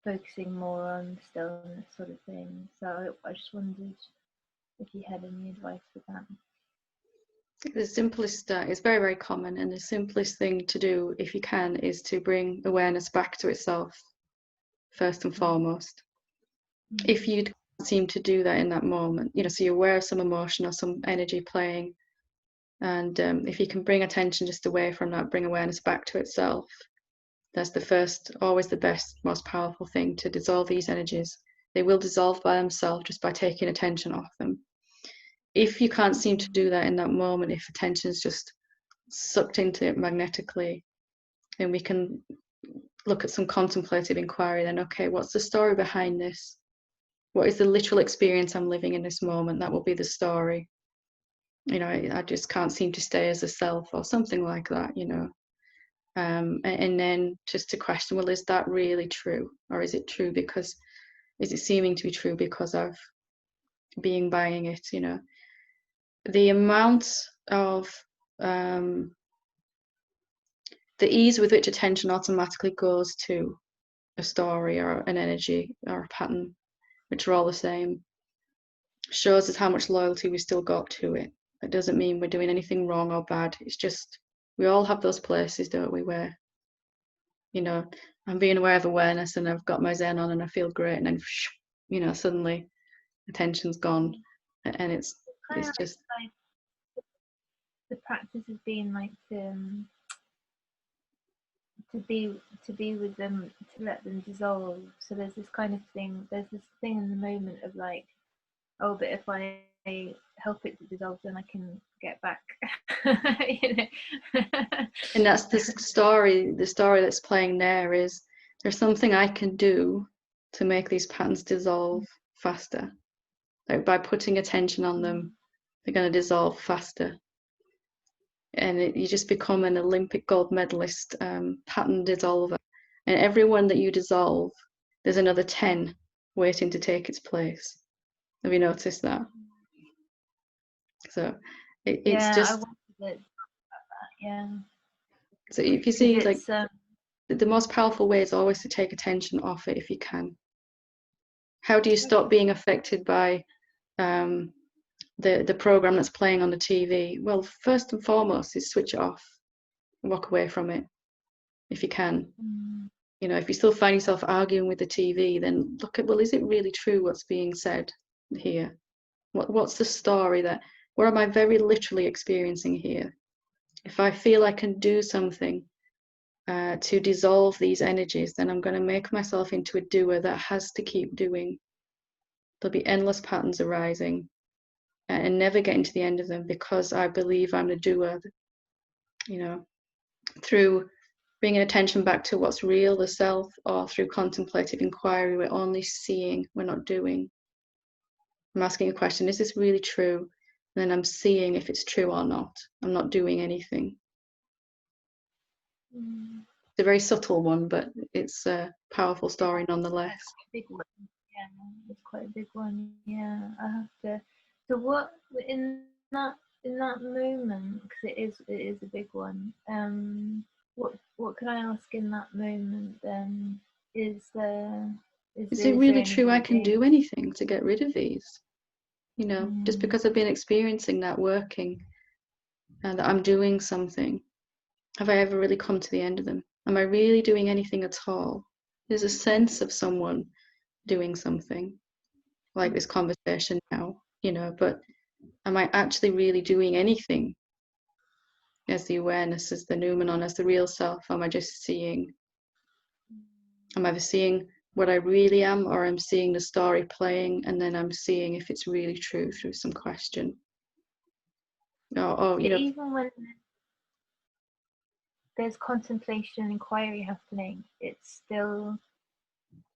focusing more on stillness sort of thing. So I just wondered if you had any advice for that. The simplest, it's very, very common, and the simplest thing to do, if you can, is to bring awareness back to itself, first and foremost. If you seem to do that in that moment, you know, so you're aware of some emotion or some energy playing, and if you can bring attention just away from that, bring awareness back to itself, that's the first, always the best, most powerful thing to dissolve these energies. They will dissolve by themselves just by taking attention off them. If you can't seem to do that in that moment, if attention is just sucked into it magnetically, then we can look at some contemplative inquiry then. Okay, what's the story behind this? What is the literal experience I'm living in this moment? That will be the story. You know, I just can't seem to stay as a self, or something like that, you know. And then just to question, well, is that really true? Or is it true because, is it seeming to be true because I've been buying it, you know? The amount of the ease with which attention automatically goes to a story or an energy or a pattern, which are all the same, shows us how much loyalty we still got to it. It doesn't mean we're doing anything wrong or bad. It's just, we all have those places, don't we, where, you know, I'm being aware of awareness and I've got my Zen on and I feel great, and then, you know, suddenly attention's gone, and it's just like the practice has been like to be with them, to let them dissolve. So there's this kind of thing. There's this thing in the moment of like, oh, but if I help it to dissolve, then I can get back. You know? And that's the story that's playing there, is there's something I can do to make these patterns dissolve faster. Like by putting attention on them, they're going to dissolve faster. And you just become an Olympic gold medalist pattern dissolver. And everyone that you dissolve, there's another 10 waiting to take its place. Have you noticed that? So it's yeah, just, I wanted it. Yeah. so if you see, like, It's, the most powerful way is always to take attention off it if you can. How do you stop being affected by the program that's playing on the TV? Well, first and foremost is switch it off, walk away from it if you can. You know, if you still find yourself arguing with the TV, then look at, well, is it really true what's being said here? What's the story what am I very literally experiencing here? If I feel I can do something to dissolve these energies, then I'm going to make myself into a doer that has to keep doing. There'll be endless patterns arising and never getting to the end of them, because I believe I'm the doer. You know, through bringing attention back to what's real, the self, or through contemplative inquiry, we're only seeing, we're not doing. I'm asking a question, is this really true? And then I'm seeing if it's true or not. I'm not doing anything. It's a very subtle one, but it's a powerful story nonetheless. Big one. Yeah, it's quite a big one. Yeah, I have to. So what in that moment, because it is a big one. What can I ask in that moment? Then is it really true I can do anything to get rid of these? You know, just because I've been experiencing that working, and that I'm doing something, have I ever really come to the end of them? Am I really doing anything at all? There's a sense of someone doing something, like this conversation now, you know, but am I actually really doing anything as the awareness, as the noumenon, as the real self? Am I just seeing? I'm either seeing what I really am, or I'm seeing the story playing, and then I'm seeing if it's really true through some question. Or you know, even when there's contemplation and inquiry happening, it's still,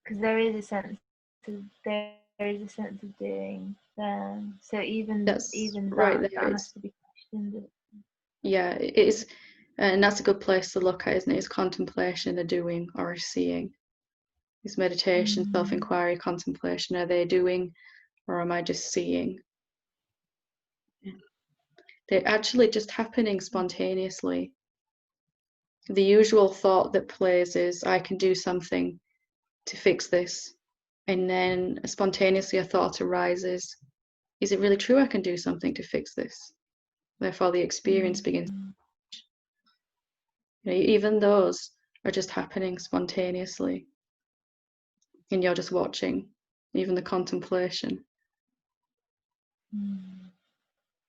because there is a sense of doing there. So even right that there, has to be questioned. Yeah, it is, and that's a good place to look at, isn't it? Is contemplation the doing or a seeing? Is meditation, self-inquiry, contemplation, are they doing, or am I just seeing? They're actually just happening spontaneously. The usual thought that plays is, I can do something to fix this. And then spontaneously a thought arises, is it really true I can do something to fix this? Therefore the experience begins. You know, even those are just happening spontaneously. And you're just watching, even the contemplation.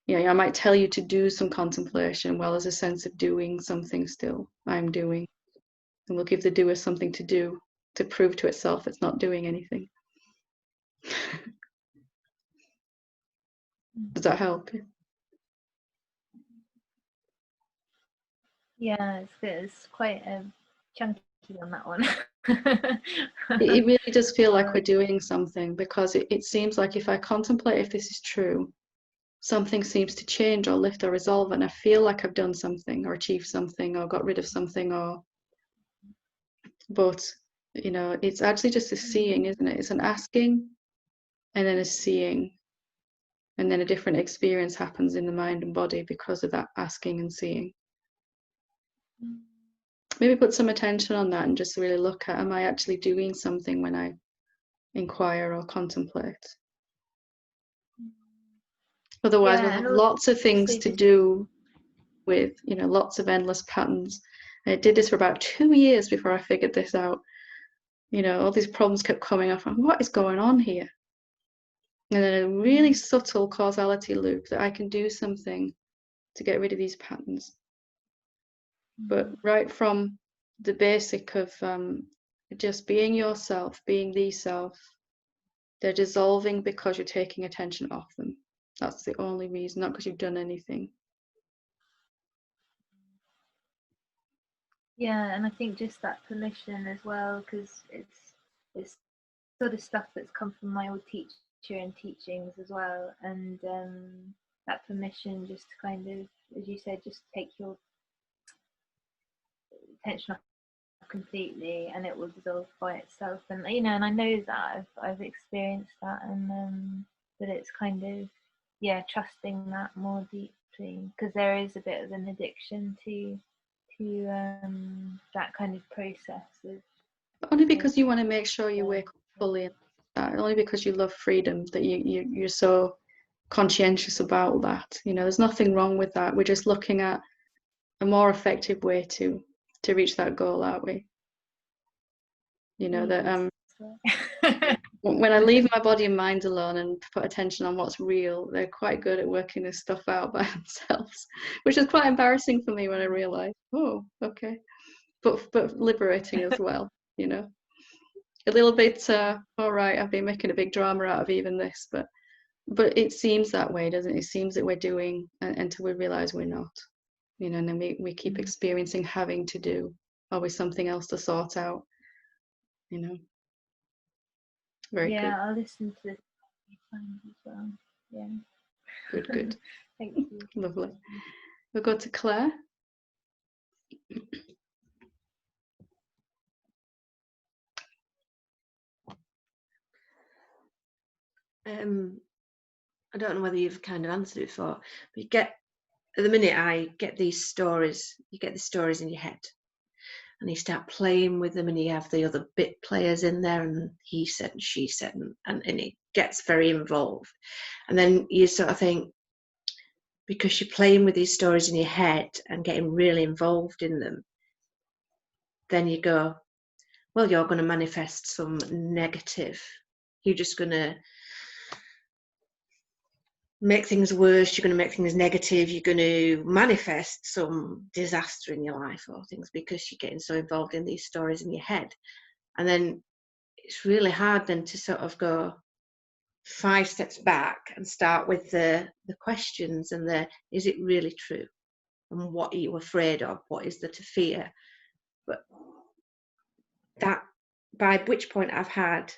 I might tell you to do some contemplation. Well, there's a sense of doing something still. I'm doing. And we'll give the doer something to do to prove to itself it's not doing anything. Does that help? Yeah, it's quite a chunky on that one. It really does feel like we're doing something, because it seems like if I contemplate if this is true, something seems to change or lift or resolve, and I feel like I've done something or achieved something or got rid of something, but you know, it's actually just a seeing, isn't it? It's an asking and then a seeing, and then a different experience happens in the mind and body because of that asking and seeing. Maybe put some attention on that and just really look at, am I actually doing something when I inquire or contemplate? Otherwise, we'll have lots of things to do with, you know, lots of endless patterns. I did this for about 2 years before I figured this out. You know, all these problems kept coming up. What is going on here? And then a really subtle causality loop that I can do something to get rid of these patterns. But right from the basic of just being yourself, being the self, they're dissolving because you're taking attention off them. That's the only reason, not because you've done anything. Yeah, and I think just that permission as well, because it's sort of stuff that's come from my old teacher and teachings as well, and that permission just to kind of, as you said, just take your attention off completely, and it will dissolve by itself. And you know, and I know that I've experienced that, and that it's kind of, yeah, trusting that more deeply, because there is a bit of an addiction to that kind of process of, But only because you want to make sure you wake up fully, and only because you love freedom, that you're so conscientious about that. You know, there's nothing wrong with that. We're just looking at a more effective way to reach that goal, aren't we? You know, that when I leave my body and mind alone and put attention on what's real, they're quite good at working this stuff out by themselves, which is quite embarrassing for me when I realized, oh, okay, but liberating as well. You know, a little bit. All right, I've been making a big drama out of even this, but it seems that way, doesn't it? It seems that we're doing until we realize we're not. You know, and then we keep experiencing having to do, always something else to sort out. You know. Very good. Yeah, I'll listen to this times as well. Yeah. Good. Thank you. Lovely. We'll go to Claire. I don't know whether you've kind of answered it before, but at the minute I get these stories, you get the stories in your head, and you start playing with them, and you have the other bit players in there, and he said and she said, and it gets very involved. And then you sort of think, because you're playing with these stories in your head and getting really involved in them, then you go, well, you're going to manifest some negative. You're just going to make things worse, you're going to make things negative, you're going to manifest some disaster in your life or things, because you're getting so involved in these stories in your head. And then it's really hard then to sort of go 5 steps back and start with the questions and is it really true, and what are you afraid of, what is there to fear? But that, by which point I've had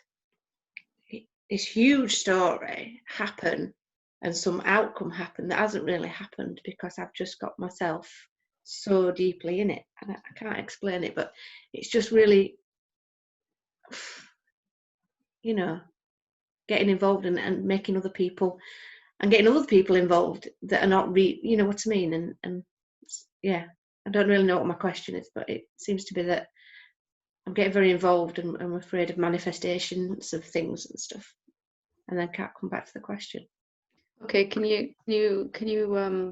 this huge story happen and some outcome happen that hasn't really happened, because I've just got myself so deeply in it, and I can't explain it, but it's just really, you know, getting involved and making other people, and getting other people involved that are not you know what I mean, and yeah, I don't really know what my question is, but it seems to be that I'm getting very involved, and I'm afraid of manifestations of things and stuff, and then can't come back to the question. Okay, can you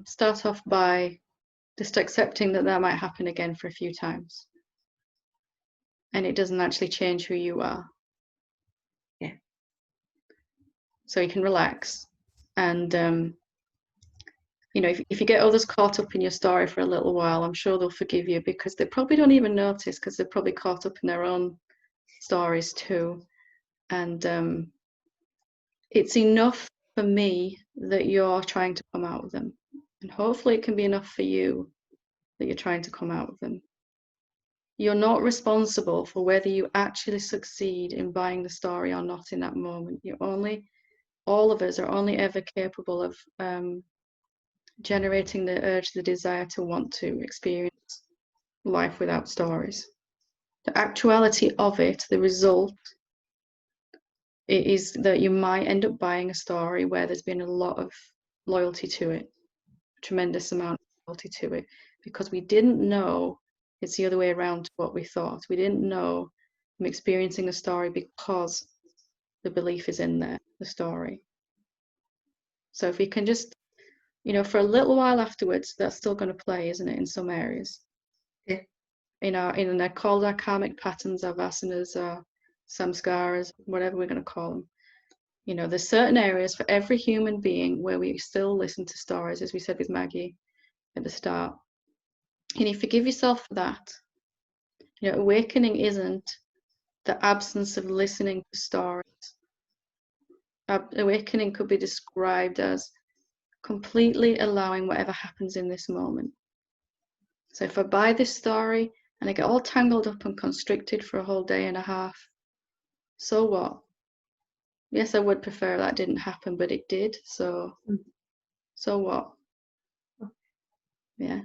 start off by just accepting that might happen again for a few times, and it doesn't actually change who you are. Yeah. So you can relax, and you know, if you get others caught up in your story for a little while, I'm sure they'll forgive you, because they probably don't even notice, because they're probably caught up in their own stories too. And it's enough for me that you're trying to come out of them, and hopefully it can be enough for you that you're trying to come out of them. you're not responsible for whether you actually succeed in buying the story or not in that moment. All of us are only ever capable of generating the urge, the desire to want to experience life without stories. The actuality of it, the result, is that you might end up buying a story where there's been a lot of loyalty to it, a tremendous amount of loyalty to it, because we didn't know it's the other way around to what we thought. We didn't know I'm experiencing the story because the belief is in there, the story. So if we can just, for a little while afterwards, that's still going to play, isn't it, in some areas? Yeah. They're called our karmic patterns, our vasanas, our samskaras, whatever we're going to call them. There's certain areas for every human being where we still listen to stories, as we said with Maggie at the start. And you forgive yourself for that. Awakening isn't the absence of listening to stories. Awakening could be described as completely allowing whatever happens in this moment. So if I buy this story and I get all tangled up and constricted for a whole day and a half, so what? Yes, I would prefer that didn't happen, but it did. So what? Yeah.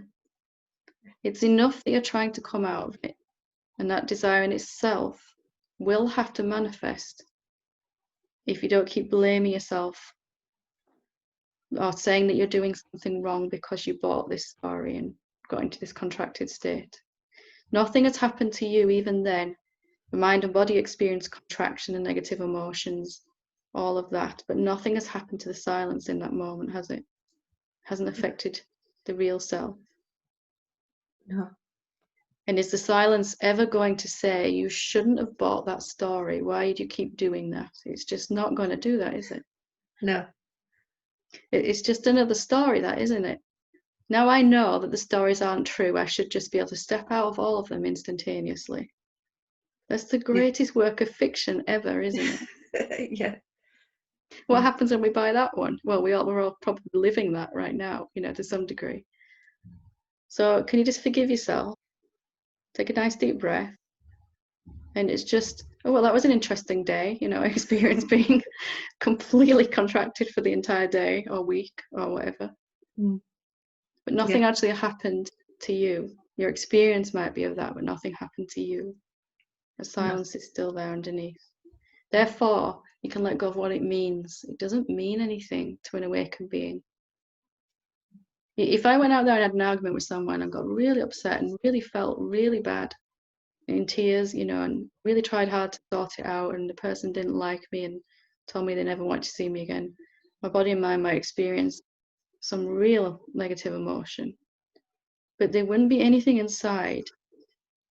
It's enough that you're trying to come out of it. And that desire in itself will have to manifest if you don't keep blaming yourself or saying that you're doing something wrong because you bought this story and got into this contracted state. Nothing has happened to you even then. The mind and body experience contraction and negative emotions, all of that, but nothing has happened to the silence in that moment, has it? Hasn't affected the real self. No. And is the silence ever going to say, you shouldn't have bought that story? Why did you keep doing that? It's just not going to do that, is it? No. It's just another story, that, isn't it? Now I know that the stories aren't true. I should just be able to step out of all of them instantaneously. That's the greatest work of fiction ever, isn't it? Yeah. What happens when we buy that one? Well, we're all probably living that right now, to some degree. So can you just forgive yourself? Take a nice deep breath. And it's just, oh, well, that was an interesting day, experience being completely contracted for the entire day or week or whatever. But nothing actually happened to you. Your experience might be of that, but nothing happened to you. The silence is still there underneath. Therefore, you can let go of what it means. It doesn't mean anything to an awakened being. If I went out there and had an argument with someone and got really upset and really felt really bad, in tears, and really tried hard to sort it out, and the person didn't like me and told me they never want to see me again, my body and mind might experience some real negative emotion, but there wouldn't be anything inside.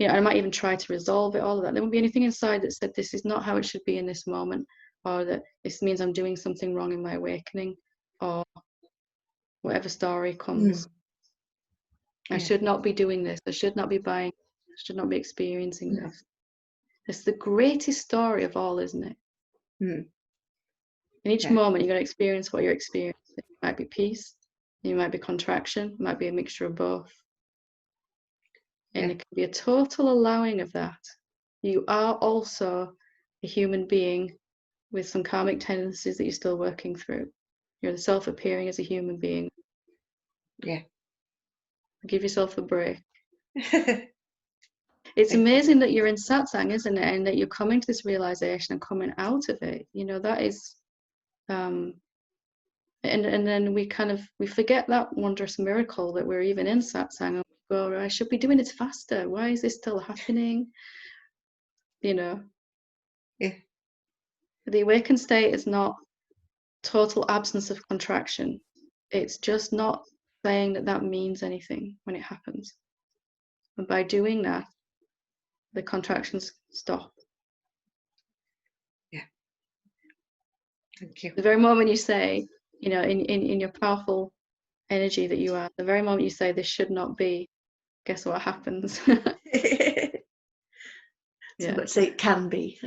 I might even try to resolve it, all of that. There wouldn't be anything inside that said this is not how it should be in this moment, or that this means I'm doing something wrong in my awakening, or whatever story comes. I should not be doing this. I should not be buying. I should not be experiencing this. It's the greatest story of all, isn't it? In each moment, you're going to experience what you're experiencing. It might be peace, it might be contraction, it might be a mixture of both. And it can be a total allowing of that. You are also a human being with some karmic tendencies that you're still working through. You're self-appearing as a human being. Yeah. Give yourself a break. It's amazing that you're in satsang, isn't it? And that you're coming to this realization and coming out of it. That is, and then we forget that wondrous miracle that we're even in satsang, and we go, I should be doing it faster. Why is this still happening? Yeah. The awakened state is not total absence of contraction. It's just not saying that means anything when it happens. And by doing that, the contractions stop. Yeah. Thank you. The very moment you say, in your powerful energy that you are, the very moment you say this should not be, guess what happens? But say it can be.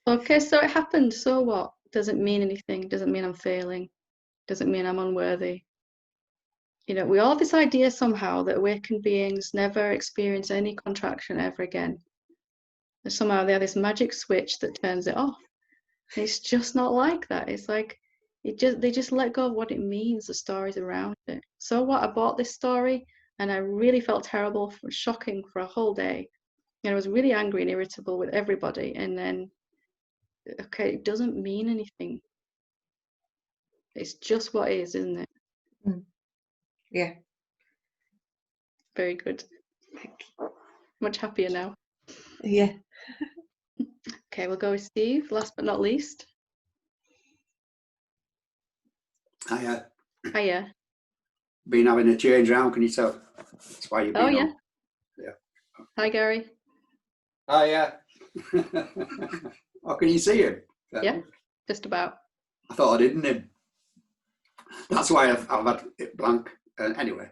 Okay, so it happened. So what? Doesn't mean anything. Doesn't mean I'm failing. Doesn't mean I'm unworthy. You know, we all have this idea somehow that awakened beings never experience any contraction ever again. And somehow they have this magic switch that turns it off. And it's just not like that. It's like they just let go of what it means, the stories around it. So what? I bought this story and I really felt terrible, shocking for a whole day. And I was really angry and irritable with everybody. And then, okay, it doesn't mean anything. It's just what is, isn't it? Yeah. Very good. Much happier now. Yeah. Okay, we'll go with Steve, last but not least. I Hiya. been having a change round, can you tell? That's why you've been Oh, yeah. on. Yeah. Hi, Gary. Oh, yeah. Oh, can you see him? Yeah, just about. I thought I didn't him. That's why I've had it blank. Anyway.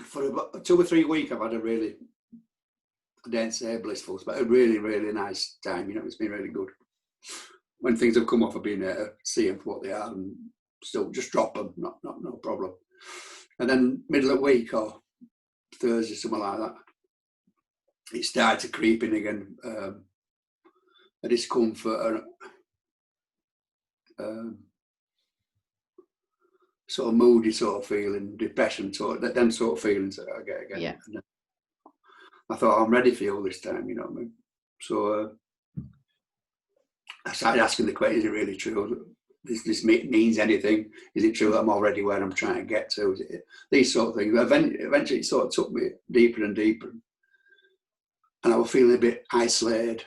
For about 2 or 3 weeks, I've had a really, I don't say blissful, but a really, really nice time. You know, it's been really good. When things have come off, I've been able to see them for what they are and still just drop them, no problem. And then middle of the week or Thursday, something like that, it started to creep in again. A discomfort, sort of moody sort of feeling, depression, them sort of feelings that I get again. Yeah. And I thought, I'm ready for you all this time, you know what I mean? So I started asking the question, is it really true? This means anything? Is it true that I'm already where I'm trying to get to? These sort of things. Eventually it sort of took me deeper and deeper. And I was feeling a bit isolated.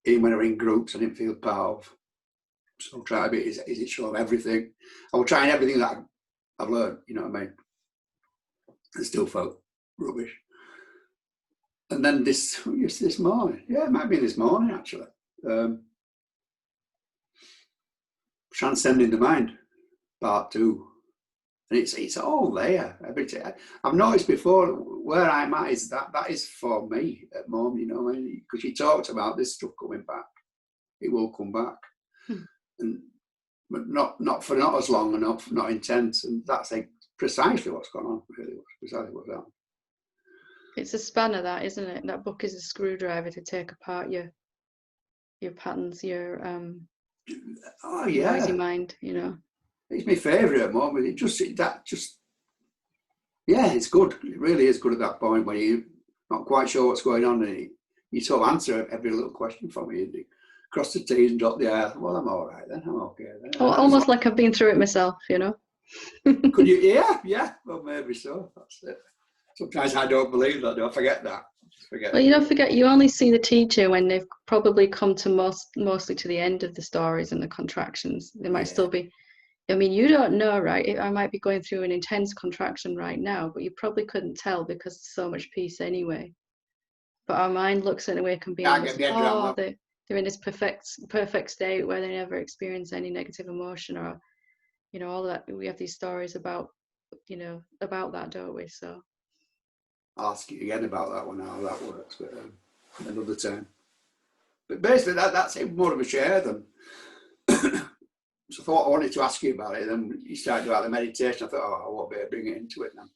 Even when I was in groups, I didn't feel part of. So I tried a bit, is it true of everything? I was trying everything that I've learned, you know what I mean? I still felt rubbish. And then this morning, yeah, it might be this morning actually. Transcending the Mind, part 2. And it's all there. I've noticed before where I'm at is that is for me at the moment, you know what I mean? Because you talked about this stuff coming back. It will come back. But not as long enough, not intense. And that's precisely what's gone on, really. Precisely what's happened. It's a spanner, that, isn't it? That book is a screwdriver to take apart your patterns, your oh yeah, noisy mind, you know. It's my favourite at the moment. Yeah, it's good. It really is good at that point when you're not quite sure what's going on, and you sort of answer every little question for me. And cross the T's and dot the I's. Well, I'm all right then. I'm okay then. Almost like I've been through it myself, you know. Could you? Yeah. Well, maybe so. That's it. Sometimes I don't believe that. Do I forget that? Well, you don't forget. You only see the teacher when they've probably come to mostly to the end of the stories and the contractions. They might still be. I mean, you don't know, right? I might be going through an intense contraction right now, but you probably couldn't tell because there's so much peace anyway. But our mind looks at a way can be, they're in this perfect state where they never experience any negative emotion, or, you know, all that. We have these stories about, you know, about that, don't we? So I'll ask you again about that one, how that works, but another time. But basically, that's more of a share than. So I thought I wanted to ask you about it. Then you started about the meditation. I thought, I won't be able to bring it into it now.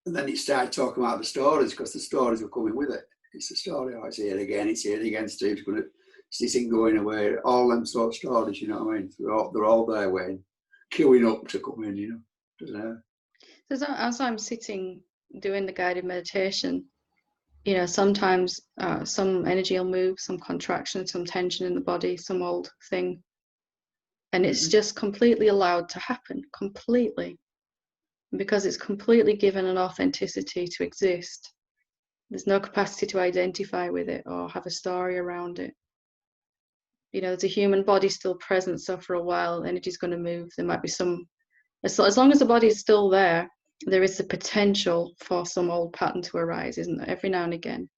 And then you started talking about the stories, because the stories were coming with it. It's the story. Oh, it's here again. Steve's going to. It's this thing going away. All them sort of stories, you know what I mean? They're all there waiting, queuing up to come in, you know. So as I'm sitting doing the guided meditation, you know, sometimes some energy will move, some contraction, some tension in the body, some old thing. And it's just completely allowed to happen, completely. Because it's completely given an authenticity to exist. There's no capacity to identify with it or have a story around it. You know, there's a human body still present, so for a while energy's going to move. There might be as long as the body is still there, there is the potential for some old pattern to arise, isn't there, every now and again.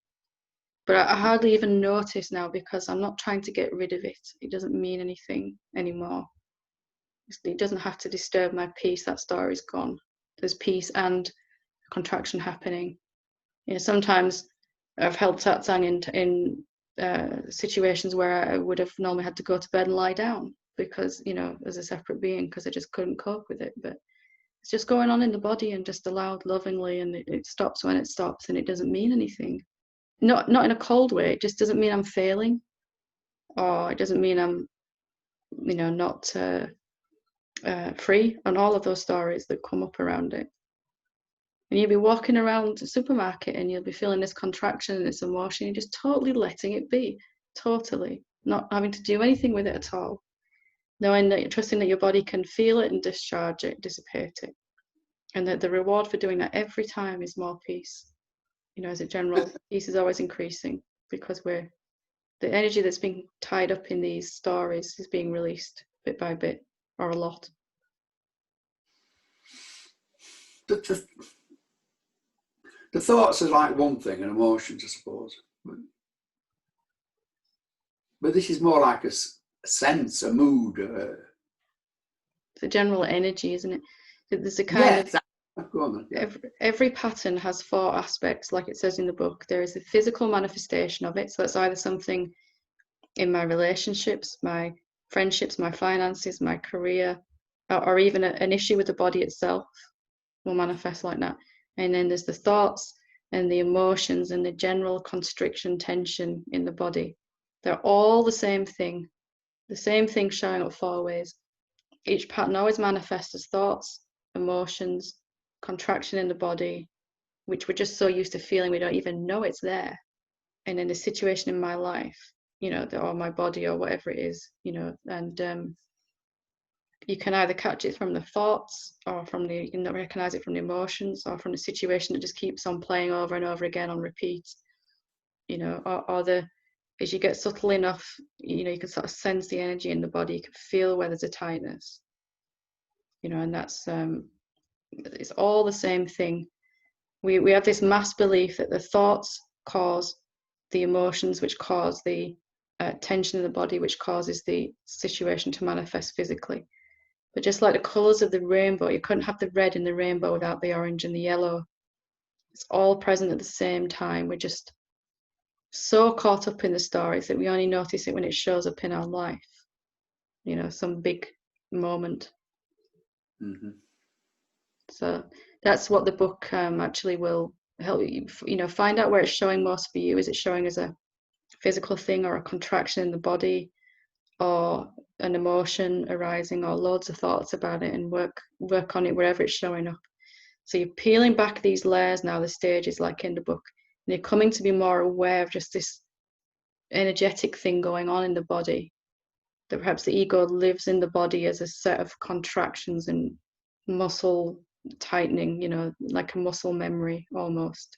But I hardly even notice now, because I'm not trying to get rid of it. It doesn't mean anything anymore. It doesn't have to disturb my peace. That story's gone. There's peace and contraction happening. You know, sometimes I've held satsang in situations where I would have normally had to go to bed and lie down because, you know, as a separate being, because I just couldn't cope with it. But it's just going on in the body and just allowed lovingly, and it stops when it stops, and it doesn't mean anything. Not in a cold way. It just doesn't mean I'm failing, or it doesn't mean I'm, you know, not free, and all of those stories that come up around it. And you'll be walking around the supermarket and you'll be feeling this contraction and this emotion, you're just totally letting it be, totally, not having to do anything with it at all. Knowing that you're trusting that your body can feel it and discharge it, dissipate it. And that the reward for doing that every time is more peace. You know, as a general, peace is always increasing, because the energy that's being tied up in these stories is being released bit by bit, or a lot. The thoughts are like one thing, and emotions, I suppose. But this is more like a sense, a mood. It's a general energy, isn't it? There's a kind of... Go on then. Yeah. Every pattern has 4 aspects, like it says in the book. There is the physical manifestation of it. So that's either something in my relationships, my friendships, my finances, my career, or even an issue with the body itself will manifest like that. And then there's the thoughts and the emotions and the general constriction, tension in the body. They're all the same thing showing up 4 ways. Each pattern always manifests as thoughts, emotions, contraction in the body, which we're just so used to feeling we don't even know it's there. And in a situation in my life, you know, or my body or whatever it is, you know, and you can either catch it from the thoughts, or you can recognize it from the emotions, or from the situation that just keeps on playing over and over again on repeat, you know, or as you get subtle enough, you know, you can sort of sense the energy in the body, you can feel where there's a tightness, you know, and that's it's all the same thing. We have this mass belief that the thoughts cause the emotions, which cause the tension in the body, which causes the situation to manifest physically. But just like the colours of the rainbow, you couldn't have the red in the rainbow without the orange and the yellow. It's all present at the same time. We're just so caught up in the stories that we only notice it when it shows up in our life. You know, some big moment. Mm-hmm. So that's what the book actually will help you, you know, find out where it's showing most for you. Is it showing as a physical thing, or a contraction in the body, or an emotion arising, or loads of thoughts about it, and work on it wherever it's showing up. So you're peeling back these layers now, the stages like in the book, and you're coming to be more aware of just this energetic thing going on in the body, that perhaps the ego lives in the body as a set of contractions and muscle tightening, you know, like a muscle memory almost.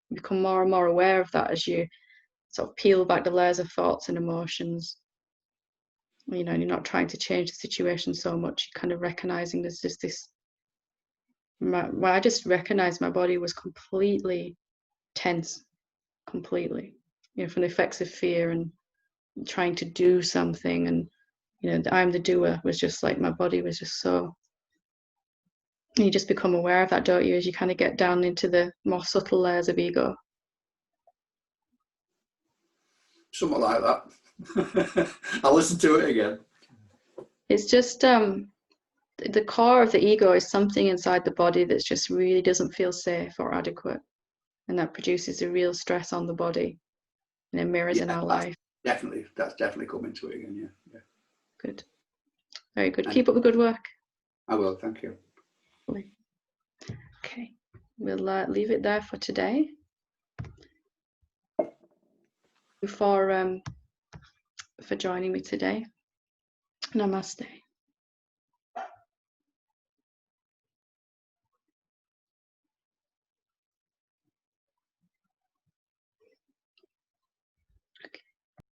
You become more and more aware of that as you sort of peel back the layers of thoughts and emotions. You know, and you're not trying to change the situation so much. You're kind of recognizing there's just this. I just recognized my body was completely tense, completely. You know, from the effects of fear and trying to do something, and you know, I'm the doer was just like my body was just so. And you just become aware of that, don't you, as you kind of get down into the more subtle layers of ego. Something like that. I'll listen to it again. It's just the core of the ego is something inside the body that just really doesn't feel safe or adequate, and that produces a real stress on the body, and it mirrors in our life. That's definitely coming to it again. Yeah. Good, very good. Keep up the good work. I will. Thank you. Okay, we'll leave it there for today. For joining me today. Namaste.